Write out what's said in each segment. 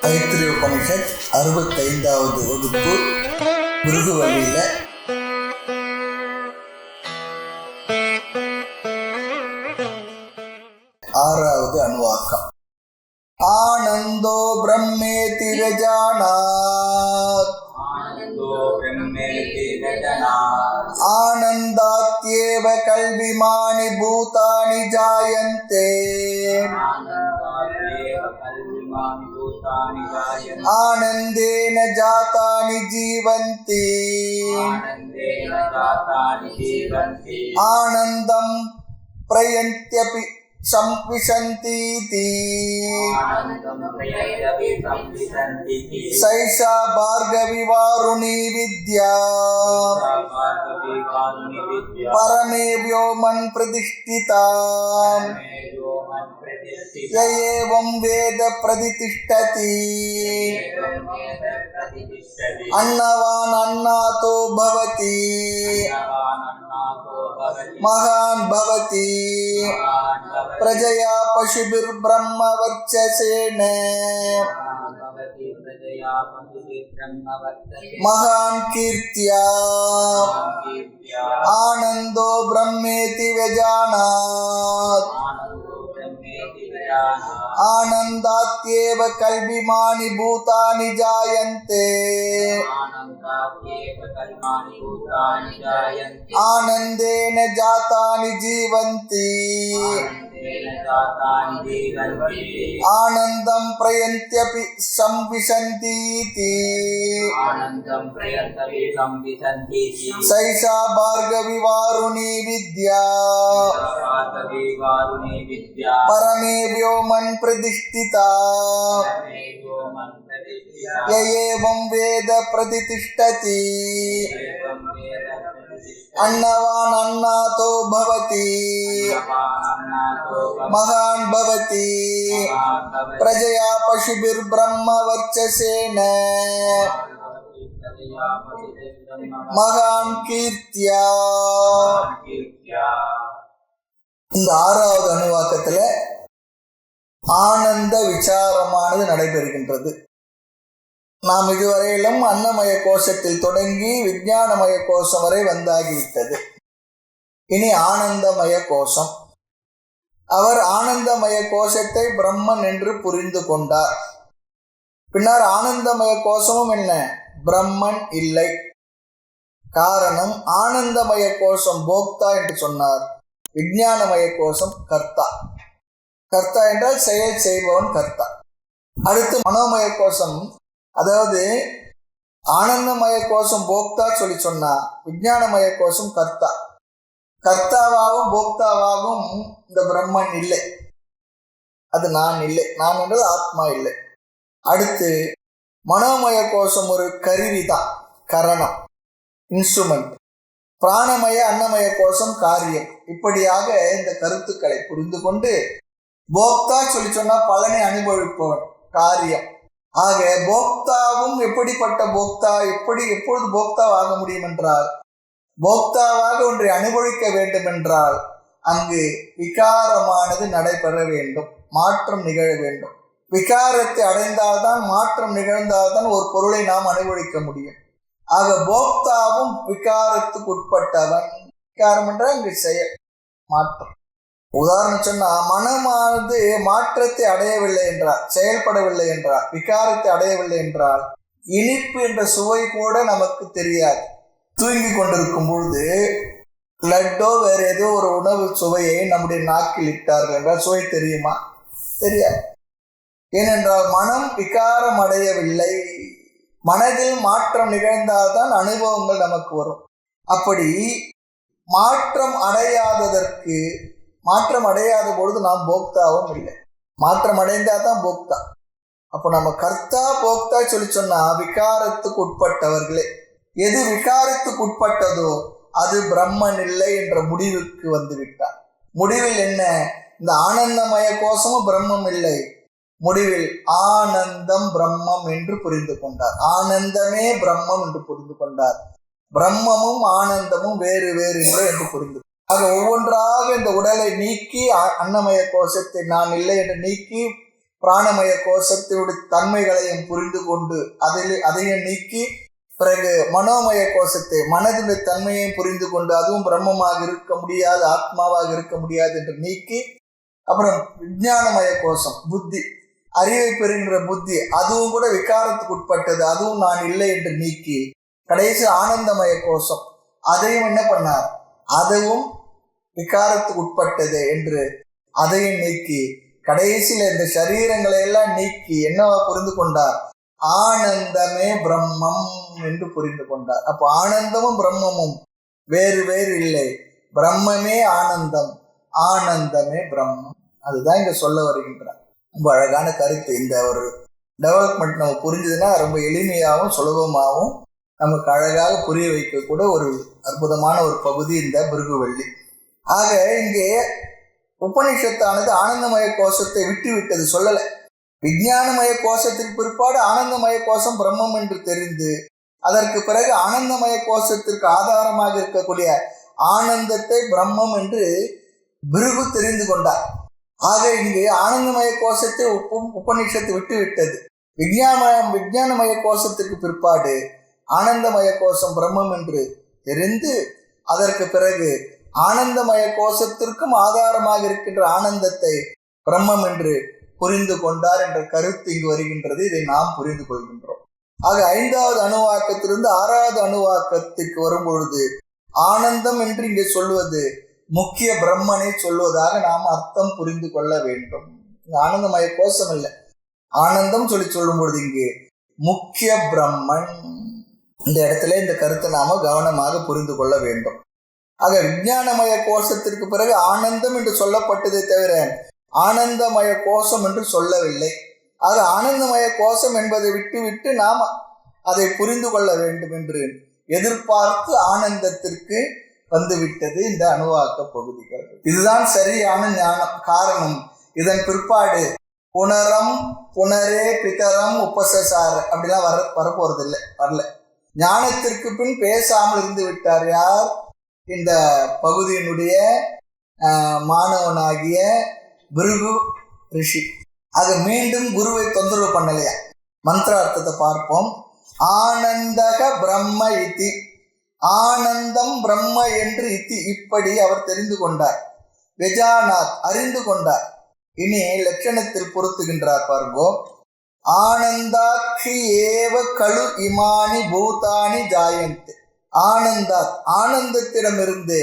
தைத்திரிய உபனிஷத் 65வது வகுப்பு மிருகுவழியில 6வது அணுவாக்கம். ஆனந்தோ பிரம்மேதி ரஜானாத் ஆனந்தாத்யேவ கல்விமானி பூதானி ஜாயந்தே ஆனந்தேன ஜாதானி ஜீவந்தி ஆனந்தம் பிரயந்த்யபி சம்விசந்தீதி சைஷா பார்கவி வாருணி வித்யா பரமே வ்யோமன் பிரதிஷ்டிதா யஏவம் வேத பிரதிதிஷ்டதி அன்னவான் அன்னாதோ பவதி மகான் பவதி பிரஜயா பசுபிர் பிரம்ம வர்ச்சசேன மகான் கீர்த்தியா ஆனந்தோ பிரம்மேதி வஜானாத் ஆனந்தாத்யேவ கல்விமானி பூதானி ஜாயந்தே ஆனந்தேன ஜாதானி ஜீவந்தி ஆனந்தம் பிரயந்த்யபி சம்விசந்தீதி சைஷா பார்கவி வாருணி வித்யா பரமே வ்யோமன் பிரதிஷ்டிதா யஏவம் வேத பிரதிதிஷ்டதி அன்னவான் அன்னாதோ பவதி மகான் பவதி பிரஜயா பசுபிர் பிரம்ம வர்ச்சசேன மகான் கீர்த்தியா. இந்த 6வது அணுவாக்கத்துல ஆனந்த விசாரமானது நடைபெறுகின்றது. நாம் இதுவரையிலும் அன்னமய கோஷத்தில் தொடங்கி விஞ்ஞானமய கோஷம் வரை வந்தாகிவிட்டது. இனி ஆனந்தமய கோஷம். அவர் ஆனந்தமய கோஷத்தை பிரம்மன் என்று புரிந்து கொண்டார். பின்னர் ஆனந்தமய கோஷமும் என்ன? பிரம்மன் இல்லை. காரணம், ஆனந்தமய கோஷம் போக்தா என்று சொன்னார், விஞ்ஞானமய கோஷம் கர்த்தா. கர்த்தா என்றால் செயல் செய்பவன் கர்த்தா. அடுத்து மனோமய கோஷம், அதாவது ஆனந்தமய கோஷம் போக்தா சொல்லி சொன்னா, விஞ்ஞானமய கோஷம் கர்த்தா. கர்த்தாவாகவும் போக்தாவாகவும் இந்த பிரம்மன் இல்லை. அது நான் இல்லை. நான் என்றது ஆத்மா இல்லை. அடுத்து மனோமய கோஷம் ஒரு கருவிதான், கரணம், இன்ஸ்ட்ருமெண்ட். பிராணமய அன்னமய கோஷம் காரியம். இப்படியாக இந்த கருத்துக்களை புரிந்து கொண்டு போக்தா சொல்லி சொன்னா பலனை அனுபவிப்பவன் காரியம். ஆக போக்தாவும் எப்படிப்பட்ட போக்தா, எப்பொழுது போக்தாவாக முடியும் என்றால், போக்தாவாக ஒன்றை அனுபவிக்க வேண்டும் என்றால் அங்கு விகாரமானது நடைபெற வேண்டும், மாற்றம் நிகழ வேண்டும். விகாரத்தை அடைந்தால்தான், மாற்றம் நிகழ்ந்தால்தான் ஒரு பொருளை நாம் அனுபவிக்க முடியும். ஆக போக்தாவும் விகாரத்துக்கு உட்பட்டவன். விகாரம் என்றால் இங்கு செயல், மாற்றம். உதாரணம் சொன்னா, மனமானது மாற்றத்தை அடையவில்லை என்றால், செயல்படவில்லை என்றால், விகாரத்தை அடையவில்லை என்றால் இனிப்பு என்ற சுவை கூட நமக்கு தெரியாது. தூங்கி கொண்டிருக்கும் பொழுது லட்டோ வேற ஏதோ ஒரு உணவு சுவையை நம்முடைய நாக்கில் இட்டார்கள் என்றால் சுவை தெரியுமா? தெரியாது. ஏனென்றால் மனம் விகாரம் அடையவில்லை. மனதில் மாற்றம் நிகழ்ந்தால்தான் அனுபவங்கள் நமக்கு வரும். அப்படி மாற்றம் அடையாத பொழுது நாம் போக்தாவும் இல்லை. மாற்றம் அடைந்தால் தான் போக்தா. அப்போ நம்ம கர்த்தா போக்தா சொல்லி சொன்னா விகாரத்துக்கு உட்பட்டவர்களே. எது விகாரத்துக்கு உட்பட்டதோ அது பிரம்மன் இல்லை என்ற முடிவுக்கு வந்து விட்டார். முடிவில் என்ன? இந்த ஆனந்தமய கோஷமும் பிரம்மம் இல்லை. முடிவில் ஆனந்தம் பிரம்மம் என்று புரிந்து கொண்டார். ஆனந்தமே பிரம்மம் என்று புரிந்து கொண்டார். பிரம்மமும் ஆனந்தமும் வேறு வேறு இல்லை என்று புரிந்து. ஆக ஒவ்வொன்றாக இந்த உடலை நீக்கி அன்னமய கோஷத்தை நான் இல்லை என்று நீக்கி பிராணமய கோஷத்தினுடைய தன்மைகளையும் புரிந்து கொண்டு அதையும் நீக்கி, பிறகு மனோமய கோஷத்தை மனதுடைய தன்மையையும் புரிந்து கொண்டு அதுவும் பிரம்மமாக இருக்க முடியாது, ஆத்மாவாக இருக்க முடியாது என்று நீக்கி, அப்புறம் விஞ்ஞானமய கோஷம் புத்தி, அறிவை பெறுகின்ற புத்தி, அதுவும் கூட விகாரத்துக்கு உட்பட்டது, அதுவும் நான் இல்லை என்று நீக்கி, கடைசி ஆனந்தமய கோஷம் அதையும் என்ன பண்ணார், அதுவும் விகாரத்துக்கு உட்பட்டது என்று அதையும் நீக்கி, கடைசியில் இந்த சரீரங்களை எல்லாம் நீக்கி என்னவா புரிந்து கொண்டார், ஆனந்தமே பிரம்மம் என்று புரிந்து கொண்டார். அப்போ ஆனந்தமும் பிரம்மமும் வேறு வேறு இல்லை, பிரம்மமே ஆனந்தம், ஆனந்தமே பிரம்மம். அதுதான் இங்க சொல்ல வருகின்றார். ரொம்ப அழகான கருத்து. இந்த ஒரு டெவலப்மெண்ட் நம்ம புரிஞ்சதுன்னா ரொம்ப எளிமையாகவும் சுலபமாகவும் நமக்கு அழகாக புரிய வைக்கக்கூட ஒரு அற்புதமான ஒரு பகுதி இந்த பிருகுவள்ளி. ஆக இங்கே உபனிஷத்தானது ஆனந்தமய கோஷத்தை விட்டு விட்டது, சொல்லலை. விஞ்ஞானமய கோஷத்திற்கு பிற்பாடு ஆனந்தமய கோஷம் பிரம்மம் என்று தெரிந்து, அதற்கு பிறகு ஆனந்தமய கோஷத்திற்கு ஆதாரமாக இருக்கக்கூடிய ஆனந்தத்தை பிரம்மம் என்று பிருகு தெரிந்து கொண்டார். ஆக இங்கு ஆனந்தமய கோஷத்தை உபனிஷத்து விட்டு விட்டது. விஞ்ஞானமய கோஷத்திற்கு பிற்பாடு ஆனந்தமய கோஷம் பிரம்மம் என்று தெரிந்து, அதற்கு பிறகு ஆனந்தமய கோஷத்திற்கும் ஆதாரமாக இருக்கின்ற ஆனந்தத்தை பிரம்மம் என்று புரிந்து கொண்டார் என்ற கருத்து இங்கு வருகின்றது. இதை நாம் புரிந்து கொள்கின்றோம். ஆக 5வது அணுவாக்கத்திலிருந்து 6வது அணுவாக்கத்திற்கு வரும்பொழுது ஆனந்தம் என்று இங்கே சொல்வது முக்கிய பிரம்மனை சொல்வதாக நாம் அர்த்தம் புரிந்து கொள்ள வேண்டும். ஆனந்தமய கோஷம் இல்லை, ஆனந்தம் சொல்லும் பொழுது இங்கு முக்கிய பிரம்மன். இந்த இடத்துல இந்த கருத்தை நாம கவனமாக புரிந்து கொள்ள வேண்டும். ஆக விஞ்ஞானமய கோஷத்திற்கு பிறகு ஆனந்தம் என்று சொல்லப்பட்டதை தவிர ஆனந்தமய கோஷம் என்று சொல்லவில்லை. ஆக ஆனந்தமய கோஷம் என்பதை விட்டு நாம் அதை புரிந்து கொள்ள வேண்டும் என்று எதிர்பார்த்து ஆனந்தத்திற்கு வந்துவிட்டது இந்த அணுவாக்க பகுதிகள். இதுதான் சரியான ஞானம். காரணம், இதன் பிற்பாடு புனரம் புனரே பிதரம் உபசசார அப்படிலாம் வரப்போறது இல்லை, வரல. ஞானத்திற்கு பின் பேசாமல் இருந்து விட்டார் யார், இந்த பகுதியினுடைய மாணவனாகிய பிருகு ரிஷி. அது மீண்டும் குருவை தொந்தரவு பண்ணலையா. மந்திரார்த்தத்தை பார்ப்போம். ஆனந்தக பிரம்ம இதி, ஆனந்தம் பிரம்ம என்று இத்தி, இப்படி அவர் தெரிந்து கொண்டார். வெஜானாத், அறிந்து கொண்டார். இனி லட்சணத்தில் பொருத்துகின்றார் பாருங்கோ. ஆனந்தாட்சி ஏவ கழு இமானி பூதானி ஜாயந்த். ஆனந்தாத், ஆனந்தத்திடமிருந்து,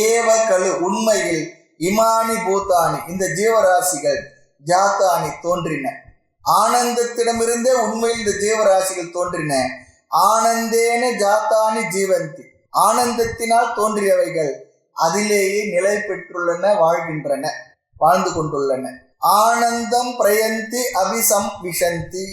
ஏவ கழு, உண்மையில், இமானி பூதானி, இந்த ஜீவராசிகள், ஜாத்தானி, தோன்றின. ஆனந்தத்திடமிருந்தே உண்மையில் இந்த ஜீவராசிகள் தோன்றின. ஆனந்தேன ஜாத்தானி ஜீவந்தி, ஆனந்தத்தினால் தோன்றியவைகள் அதிலேயே நிலை பெற்றுள்ளன, வாழ்கின்றன, வாழ்ந்து கொண்டுள்ளன. ஆனந்தம் பிரயந்தி அபிசம் விஷந்தி.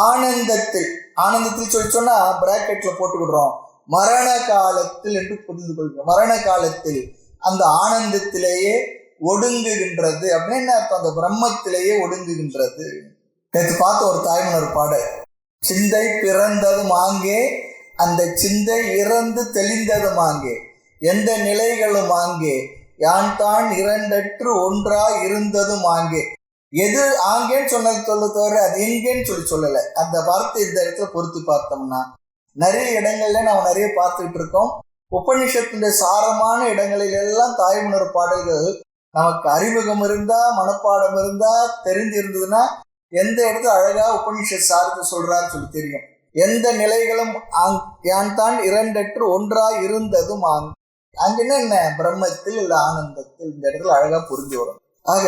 ஆனந்தத்தில், ஆனந்தத்தில் சொல்லி சொன்னா பிராக்கெட்ல போட்டுக்கிடுறோம், மரண காலத்தில் என்று புரிந்து கொள்கிறோம். மரண காலத்தில் அந்த ஆனந்தத்திலேயே ஒடுங்குகின்றது அப்படின்னு என்ன அர்த்தம், அந்த பிரம்மத்திலேயே ஒடுங்குகின்றது. நேற்று பார்த்த ஒரு தாய்மலர் பாடல், சிந்தை பிறந்ததும் ஆங்கே, அந்த சிந்தை இறந்து தெளிந்ததும் ஆங்கே, எந்த நிலைகளும் ஆங்கே, யான் தான் இரண்டற்று ஒன்றாய் இருந்ததும் ஆங்கே. எது ஆங்கேன்னு சொன்னது தவிர அது எங்கேன்னு சொல்லலை. அந்த வார்த்தை இந்த இடத்துல பொருத்தி பார்த்தோம்னா நிறைய இடங்கள்ல நம்ம நிறைய பார்த்துக்கிட்டு இருக்கோம். உபநிஷத்துடைய சாரமான இடங்களில் எல்லாம் தாய்மலர் பாடல்கள் நமக்கு அறிமுகம் இருந்தா, மனப்பாடம் இருந்தா, தெரிஞ்சு இருந்ததுன்னா எந்த இடத்துல அழகா உபநிஷத் சாரத்தை சொல்றான்னு சொல்லி தெரியும். எந்த நிலைகளும் யான் தான் இரண்டற்று ஒன்றாய் இருந்ததும் அங்கன்னா என்ன, பிரம்மத்தில் இல்ல ஆனந்தத்தில். இந்த இடத்துல அழகா புரிஞ்சு வரும். ஆக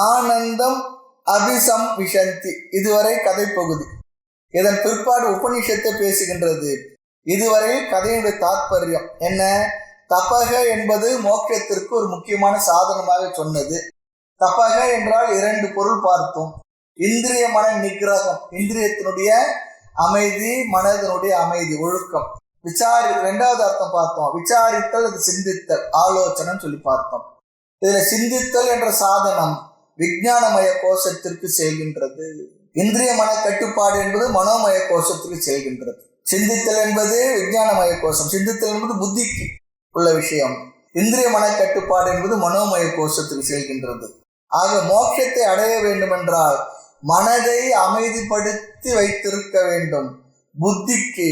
ஆனந்தம் அபிசம் விஷந்தி, இதுவரை கதை பகுதி. இதன் பிற்பாடு உபநிஷத்தை பேசுகின்றது. இதுவரை கதையுடைய தாற்பயம் என்ன, தபக என்பது மோட்சத்திற்கு ஒரு முக்கியமான சாதனமாக சொன்னது. தபக என்றால் 2 பொருள் பார்த்தோம். இந்திரிய மன நிகிரகம், இந்திரியத்தினுடைய அமைதி, மனதனுடைய அமைதி, ஒழுக்கம். 2வது அர்த்தம் பார்த்தோம், விசாரித்தல், அது சிந்தித்தல், ஆலோசனை சொல்லி பார்த்தோம். இதுல சிந்தித்தல் என்ற சாதனம் விஞ்ஞானமய கோஷத்திற்கு செல்கின்றது. இந்திரிய மன கட்டுப்பாடு என்பது மனோமய கோஷத்திற்கு செல்கின்றது. சிந்தித்தல் என்பது விஞ்ஞானமய கோஷம், சிந்தித்தல் என்பது புத்திக்கு உள்ள விஷயம். இந்திரிய மன கட்டுப்பாடு என்பது மனோமய கோஷத்துக்கு செல்கின்றது. ஆக மோட்சத்தை அடைய வேண்டும் என்றால் மனதை அமைதிப்படுத்தி வைத்திருக்க வேண்டும், புத்திக்கு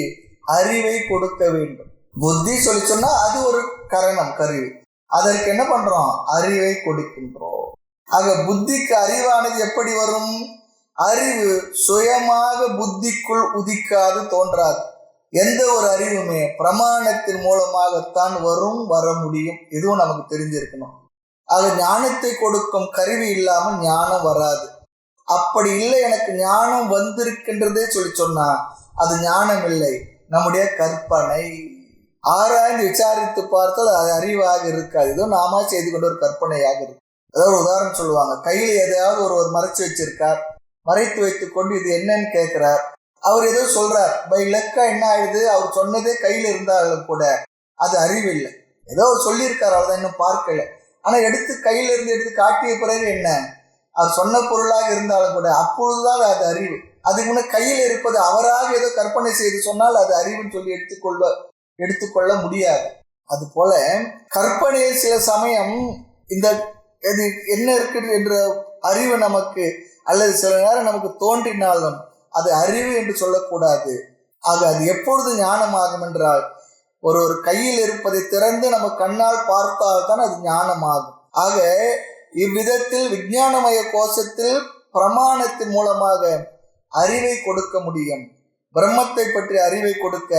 அறிவை கொடுக்க வேண்டும். புத்தி சொல்லி சொன்னா அது ஒரு கரணம், கருவி. அதற்கு என்ன பண்றோம்? அறிவை கொடுக்கின்றோம். ஆக புத்திக்கு அறிவானது எப்படி வரும்? அறிவு சுயமாக புத்திக்குள் உதிக்காது, தோன்றாது. எந்த ஒரு அறிவுமே பிரமாணத்தின் மூலமாகத்தான் வர முடியும். இதுவும் நமக்கு தெரிஞ்சிருக்கணும். ஆக ஞானத்தை கொடுக்கும் கருவி இல்லாமல் ஞானம் வராது. அப்படி இல்லை, எனக்கு ஞானம் வந்திருக்கின்றதே சொல்லி சொன்னா அது ஞானம் இல்லை, நம்முடைய கற்பனை. ஆராய்ந்து விசாரித்து பார்த்தால் அது அறிவாக இருக்காது, ஏதோ நாம செய்து கொண்ட ஒரு கற்பனையாக இருக்கு. ஏதாவது ஒரு உதாரணம் சொல்லுவாங்க. கையில எதையாவது ஒருவர் மறைச்சு வச்சிருக்கார், மறைத்து வைத்துக் கொண்டு இது என்னன்னு கேட்கிறார். அவர் ஏதோ சொல்றார், பை லக்கா என்ன ஆயிடுது, அவர் சொன்னதே கையில இருந்தாலும் கூட அது அறிவு இல்லை. ஏதோ அவர் சொல்லியிருக்காரு, அவ்வளவுதான், இன்னும் பார்க்கல. ஆனா எடுத்து கையில இருந்து எடுத்து காட்டிய பிறகு என்ன, அவர் சொன்ன பொருளாக இருந்தாலும் கூட அப்பொழுதுதான் அது அறிவு. அதுக்கு முன்ன கையில் இருப்பது அவராக ஏதோ கற்பனை செய்து சொன்னால் அது அறிவுன்னு சொல்லி எடுத்துக்கொள்ள முடியாது. அது போல கற்பனையில் சில சமயம் இந்த இது என்ன இருக்குது என்ற அறிவு நமக்கு, அல்லது சில நேரம் நமக்கு தோன்றினாலும் அது அறிவு என்று சொல்லக்கூடாது. ஆக அது எப்பொழுது ஞானமாகும் என்றால், ஒரு கையில் இருப்பதை திறந்து நம்ம கண்ணால் பார்த்தால்தான் அது ஞானமாகும். ஆக இவ்விதத்தில் விஞ்ஞானமய கோஷத்தில் பிரமாணத்தின் மூலமாக அறிவை கொடுக்க முடியும். பிரம்மத்தை பற்றி அறிவை கொடுக்க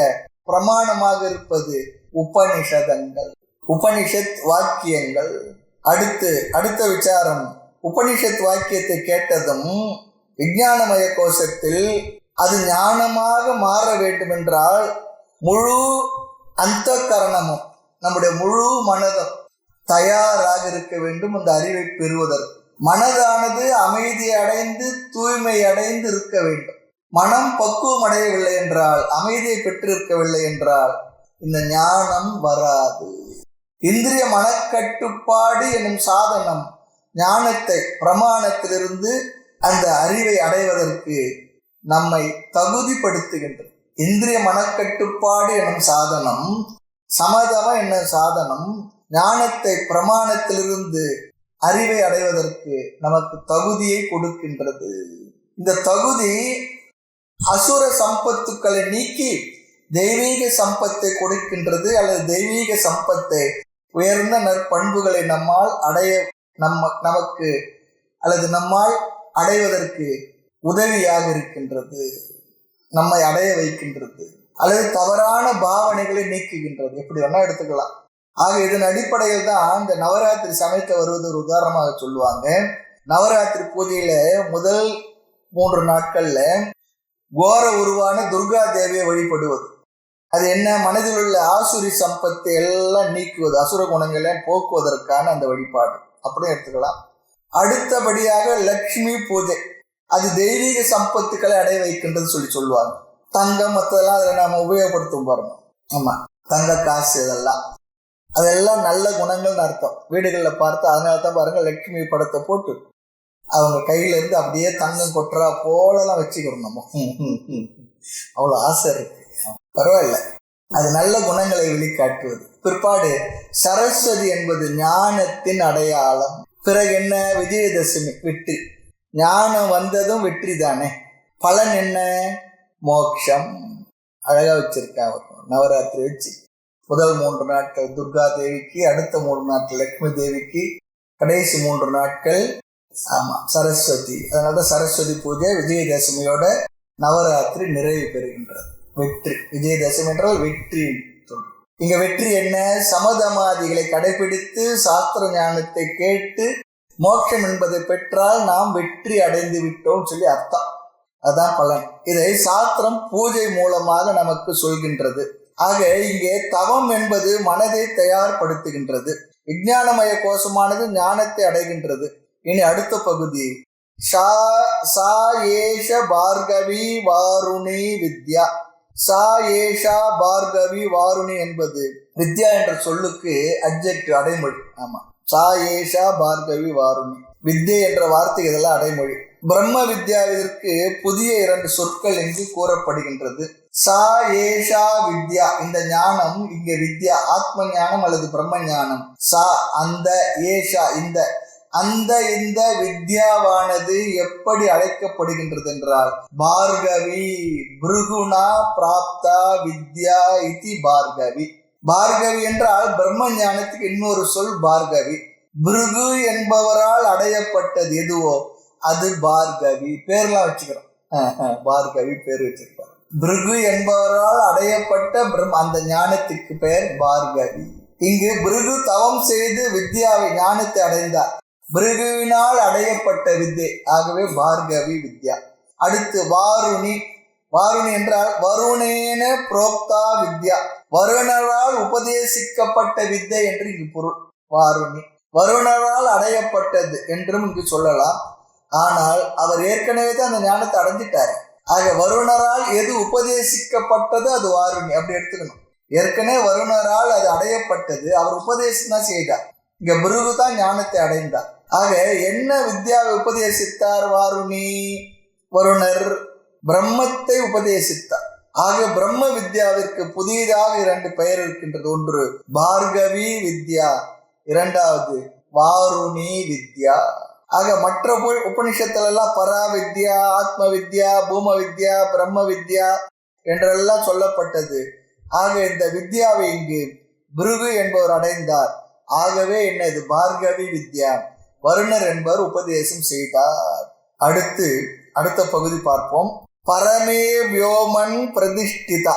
பிரமாணமாக இருப்பது உபனிஷதங்கள், உபனிஷத் வாக்கியங்கள். அடுத்த விசாரம், உபனிஷத் வாக்கியத்தை கேட்டதும் விஞ்ஞானமய கோஷத்தில் அது ஞானமாக மாற வேண்டும் என்றால் முழு அந்த கரணமும், நம்முடைய முழு மனதும் தயாராக இருக்க வேண்டும் அந்த அறிவை பெறுவதற்கு. மனதானது அமைதி அடைந்து தூய்மை அடைந்து இருக்க வேண்டும். மனம் பக்குவம் அடையவில்லை என்றால், அமைதியை பெற்றிருக்கவில்லை என்றால் இந்த ஞானம் வராது. இந்திரிய மனக்கட்டுப்பாடு எனும் சாதனம் ஞானத்தை பிரமாணத்திலிருந்து அந்த அறிவை அடைவதற்கு நம்மை தகுதிப்படுத்துகின்றது. இந்திரிய மனக்கட்டுப்பாடு எனும் சாதனம், சமதமம் என்னும் சாதனம் ஞானத்தை பிரமாணத்திலிருந்து அறிவை அடைவதற்கு நமக்கு தகுதியை கொடுக்கின்றது. இந்த தகுதி அசுர சம்பத்துக்களை நீக்கி தெய்வீக சம்பத்தை கொடுக்கின்றது, அல்லது தெய்வீக சம்பத்தை, உயர்ந்த நற்பண்புகளை நம்மால் நமக்கு அல்லது நம்மால் அடைவதற்கு உதவியாக இருக்கின்றது, நம்மை அடைய வைக்கின்றது, அல்லது தவறான பாவனைகளை நீக்குகின்றது. எப்படி வேணா எடுத்துக்கலாம். ஆக இதன் அடிப்படையில் தான் இந்த நவராத்திரி சமயத்தை வருவது ஒரு உதாரணமாக சொல்லுவாங்க. நவராத்திரி பூஜையில முதல் 3 நாட்கள்ல கோர உருவான துர்கா தேவியை வழிபடுவது. அது என்ன, மனதில் உள்ள ஆசுரி சம்பத்தை எல்லாம் நீக்குவது, அசுர குணங்களை போக்குவதற்கான அந்த வழிபாடு. அப்படியும் எடுத்துக்கலாம். அடுத்தபடியாக லக்ஷ்மி பூஜை, அது தெய்வீக சம்பத்துக்களை அடைய வைக்கின்றது சொல்லுவாங்க. தங்கம் மற்றதெல்லாம் அதில் நாம் உபயோகப்படுத்தும் பாருங்க. ஆமா, தங்க காசு அதெல்லாம் நல்ல குணங்கள்னு அர்த்தம். வீடுகளில் பார்த்து அதனால தான் பாருங்க, லட்சுமி படத்தை போட்டு அவங்க கையில இருந்து அப்படியே தங்கம் கொட்டுறா போலலாம் வச்சுக்கிறோம். நம்ம அவ்வளோ ஆசை இருக்கு. பரவாயில்ல, அது நல்ல குணங்களை வெளிக்காட்டுவது. பிற்பாடு சரஸ்வதி என்பது ஞானத்தின் அடையாளம். பிறகு என்ன, விஜயதசமி, வெற்றி. ஞானம் வந்ததும் வெற்றி தானே. பலன் என்ன, மோட்சம். அழகா வச்சிருக்கா நவராத்திரி வச்சு. முதல் 3 நாட்கள் துர்கா தேவிக்கு, அடுத்த 3 நாட்கள் லக்ஷ்மி தேவிக்கு, கடைசி 3 நாட்கள் சரஸ்வதி. அதனால சரஸ்வதி பூஜை விஜயதசமியோட நவராத்திரி நிறைவு பெறுகின்றது. வெற்றி, விஜயதசமி என்றால் வெற்றி. இங்க வெற்றி என்ன, சமதமாதிகளை கடைபிடித்து சாஸ்திர ஞானத்தை கேட்டு மோட்சம் என்பதை பெற்றால் நாம் வெற்றி அடைந்து விட்டோம் சொல்லி அர்த்தம். அதான் பலன். இதை சாஸ்திரம் பூஜை மூலமாக நமக்கு சொல்கின்றது. ஆக இங்கே தவம் என்பது மனதை தயார்படுத்துகின்றது. விஞ்ஞானமய கோஷமானது ஞானத்தை அடைகின்றது. இனி அடுத்த பகுதி, சா ஏஷ பார்கவி வாருணி வித்யா. சா ஏஷா பார்கவி வாருணி என்பது வித்யா என்ற சொல்லுக்கு அட்ஜெக்டிவ், அடைமொழி. ஆமா, சா ஏஷா பார்கவி வாருணி, வித்யை என்ற வார்த்தை இதெல்லாம் அடைமொழி. பிரம்ம வித்யாவிற்கு புதிய 2 சொற்கள் என்று கூறப்படுகின்றது. சா ஏஷா வித்யா, இந்த ஞானம், இங்க வித்யா ஆத்ம ஞானம் அல்லது பிரம்ம ஞானம். சா அந்த, ஏஷா இந்த, அந்த இந்த வித்யாவானது எப்படி அழைக்கப்படுகின்றது என்றால் பார்கவி பிருகுணா பிராப்தா வித்யா இதி பார்கவி. பார்கவி என்றால் பிரம்ம ஞானத்துக்கு இன்னொரு சொல் பார்கவி. பிருகு என்பவரால் அடையப்பட்டது எதுவோ அது பார்கவி. பேர்லாம் வச்சுக்கிறோம், பார்கவி பேர் வச்சிருப்பார். பிருகு என்பவரால் அடையப்பட்ட அந்த ஞானத்துக்கு பெயர் பார்கவி. இங்கு பிருகு தவம் செய்து வித்யாவை ஞானத்தை அடைந்தார். பிருகுவினால் அடையப்பட்ட வித்யை, ஆகவே பார்கவி வித்யா. அடுத்து வாருணி. வாருணி என்றால் வருணேன புரோக்தா வித்யா, வருணரால் உபதேசிக்கப்பட்ட வித்தை என்று இங்கு பொருள். வாருணி வருணரால் அடையப்பட்டது என்றும் இங்கு சொல்லலாம். ஆனால் அவர் ஏற்கனவே தான் அந்த ஞானத்தை அடைஞ்சிட்டாரு. ஆக வருணரால் எது உபதேசிக்கப்பட்டது அது வாருணி, அப்படி எடுத்துக்கணும். ஏற்கனவே வருணரால் அது அடையப்பட்டது, அவர் உபதேசம் தான் செய்தார். இங்க பிருகு தான் ஞானத்தை அடைந்தார். ஆக என்ன வித்யாவை உபதேசித்தார் வாருணி? வருணர் பிரம்மத்தை உபதேசித்தார். ஆக பிரம்ம வித்யாவிற்கு புதிதாக 2 பெயர் இருக்கின்றது. ஒன்று பார்கவி வித்யா, இரண்டாவது வாருணி வித்யா. ஆக மற்ற உபனிஷத்துல எல்லாம் பரா வித்யா, ஆத்ம வித்யா, பூம வித்யா, பிரம்ம வித்யா என்றெல்லாம் சொல்லப்பட்டது. ஆக இந்த வித்யாவை இங்கு பிருகு என்பவர் அடைந்தார். ஆகவே என்ன இது பார்கவி வித்யா, வருணர் என்பவர் உபதேசம் செய்தார். அடுத்த பகுதி பார்ப்போம். பரமே வியோமன் பிரதிஷ்டிதா.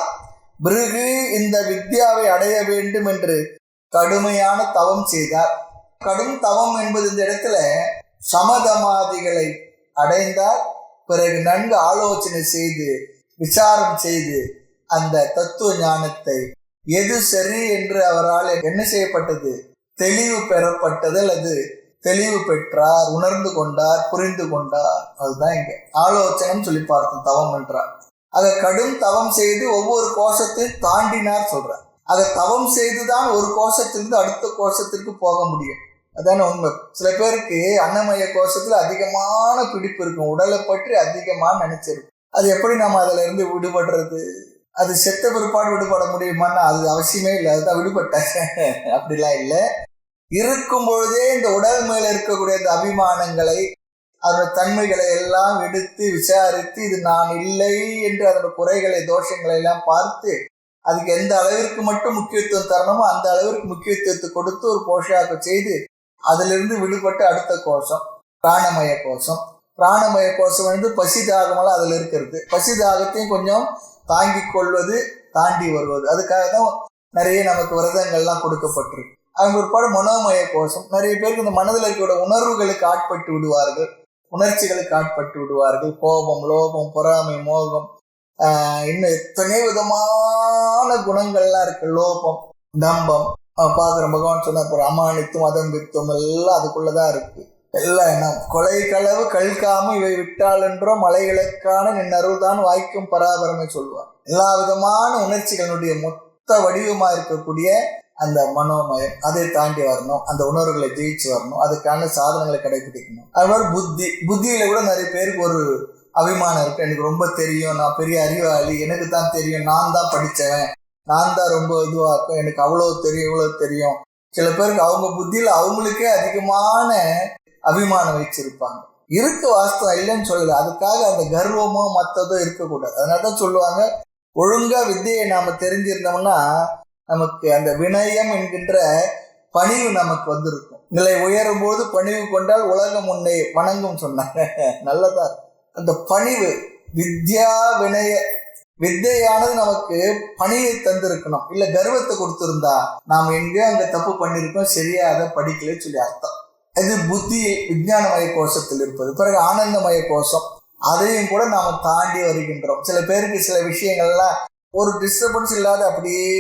பிருகு இந்த வித்யாவை அடைய வேண்டும் என்று கடுமையான தவம் செய்தார். கடும் தவம் என்பது இந்த இடத்துல சமதமாதிகளை அடைந்தார். பிறகு நன்கு ஆலோசனை செய்து விசாரம் செய்து அந்த தத்துவ ஞானத்தை எது சரி என்று அவரால் என்ன செய்யப்பட்டது, தெளிவு பெறப்பட்டது அல்லது தெளிவு பெற்றார், உணர்ந்து கொண்டார், புரிந்து கொண்டார். அதுதான் இங்க ஆலோசனை சொல்லி பார்த்தோம் தவம் என்றார். அதை கடும் தவம் செய்து ஒவ்வொரு கோஷத்தையும் தாண்டினார் சொல்றார். அதை தவம் செய்துதான் ஒரு கோஷத்திலிருந்து அடுத்த கோஷத்திற்கு போக முடியும். அதான உண்மை. சில பேருக்கு அன்னமய கோஷத்துல அதிகமான பிடிப்பு இருக்கும், உடலை பற்றி அதிகமாக நினைச்சிருக்கும். அது எப்படி நம்ம அதுல இருந்து விடுபடுறது? அது செத்த பிற்பாடு விடுபட முடியுமான்னா அது அவசியமே இல்லை, அதுதான் விடுபட்டாங்க. அப்படிலாம் இல்லை. இருக்கும் பொழுதே இந்த உடல் மேல இருக்கக்கூடிய இந்த அபிமானங்களை, அதோட தன்மைகளை எல்லாம் எடுத்து விசாரித்து இது நான் இல்லை என்று அதோட குறைகளை தோஷங்களை எல்லாம் பார்த்து அதுக்கு எந்த அளவிற்கு மட்டும் முக்கியத்துவம் தரணுமோ அந்த அளவிற்கு முக்கியத்துவத்தை கொடுத்து ஒரு போஷாக்க செய்து அதிலிருந்து விடுபட்டு அடுத்த கோஷம் பிராணமய கோஷம். பிராணமய கோஷம் வந்து பசி தாகமெல்லாம் அதில் இருக்கிறது. பசி தாகத்தையும் கொஞ்சம் தாங்கி கொள்வது, தாண்டி வருவது. அதுக்காக தான் நிறைய நமக்கு விரதங்கள்லாம் கொடுக்கப்பட்டிருக்கு. அவங்க ஒருபாடு மனோமய கோஷம். நிறைய பேருக்கு இந்த மனதில் இருக்கிற உணர்வுகளுக்கு ஆட்பட்டு விடுவார்கள், உணர்ச்சிகளுக்கு ஆட்பட்டு விடுவார்கள். கோபம், லோபம், பொறாமை, மோகம், இன்னும் எத்தனை விதமான குணங்கள்லாம் இருக்கு. லோபம், தம்பம் பார்க்குற பகவான் சொன்ன அப்புறம் அமானித்துவம், அதம்பித்துவம் எல்லாம் அதுக்குள்ளதான் இருக்கு. எல்லாம் என்ன கொலை களவு கல்காம இவை விட்டால் என்றோ மலைகளுக்கான நின்னருள் தான் வாய்க்கும் பராபரமை சொல்லுவார். எல்லா விதமான உணர்ச்சிகளுடைய மொத்த வடிவமா இருக்கக்கூடிய அந்த மனோமயம், அதை தாண்டி வரணும், அந்த உணர்வுகளை ஜெயிச்சு வரணும், அதுக்கான சாதனங்களை கடைபிடிக்கணும். அதுமாதிரி புத்தியில கூட நிறைய பேருக்கு ஒரு அபிமானம் இருக்கு. எனக்கு ரொம்ப தெரியும், நான் பெரிய அறிவாளி, எனக்கு தான் தெரியும், நான் தான் படித்தவன், நான் தான் ரொம்ப இதுவாக்கும், எனக்கு அவ்வளோ தெரியும் இவ்வளோ தெரியும். சில பேருக்கு அவங்க புத்தியில அவங்களுக்கே அதிகமான அபிமானம் வச்சிருப்பாங்க. இருக்கு, வாஸ்தவம் இல்லைன்னு சொல்லல. அதுக்காக அந்த கர்வமோ மற்றதோ இருக்கக்கூடாது. அதனாலதான் சொல்லுவாங்க, ஒழுங்கா வித்தியை நாம தெரிஞ்சிருந்தோம்னா நமக்கு அந்த வினயம் என்கின்ற பணிவு நமக்கு வந்திருக்கும். நிலை உயரும் போது பணிவு கொண்டால் உலகம் உன்னை வணங்கும் சொன்னாங்க. நல்லதா அந்த பணிவு, வித்யா வினய, வித்தையானது நமக்கு பணியை தந்திருக்கணும். இல்ல கர்வத்தை கொடுத்திருந்தா நாம் எங்கேயோ அங்க தப்பு பண்ணிருக்கோம், சரியா அதை படிக்கல சொல்லி அர்த்தம். இது புத்தி விஞ்ஞானமய கோஷத்தில் இருப்பது. பிறகு ஆனந்தமய கோஷம், அதையும் கூட நாம தாண்டி வருகின்றோம். சில பேருக்கு சில விஷயங்கள்லாம் ஒரு டிஸ்டர்பன்ஸ் இல்லாத அப்படியே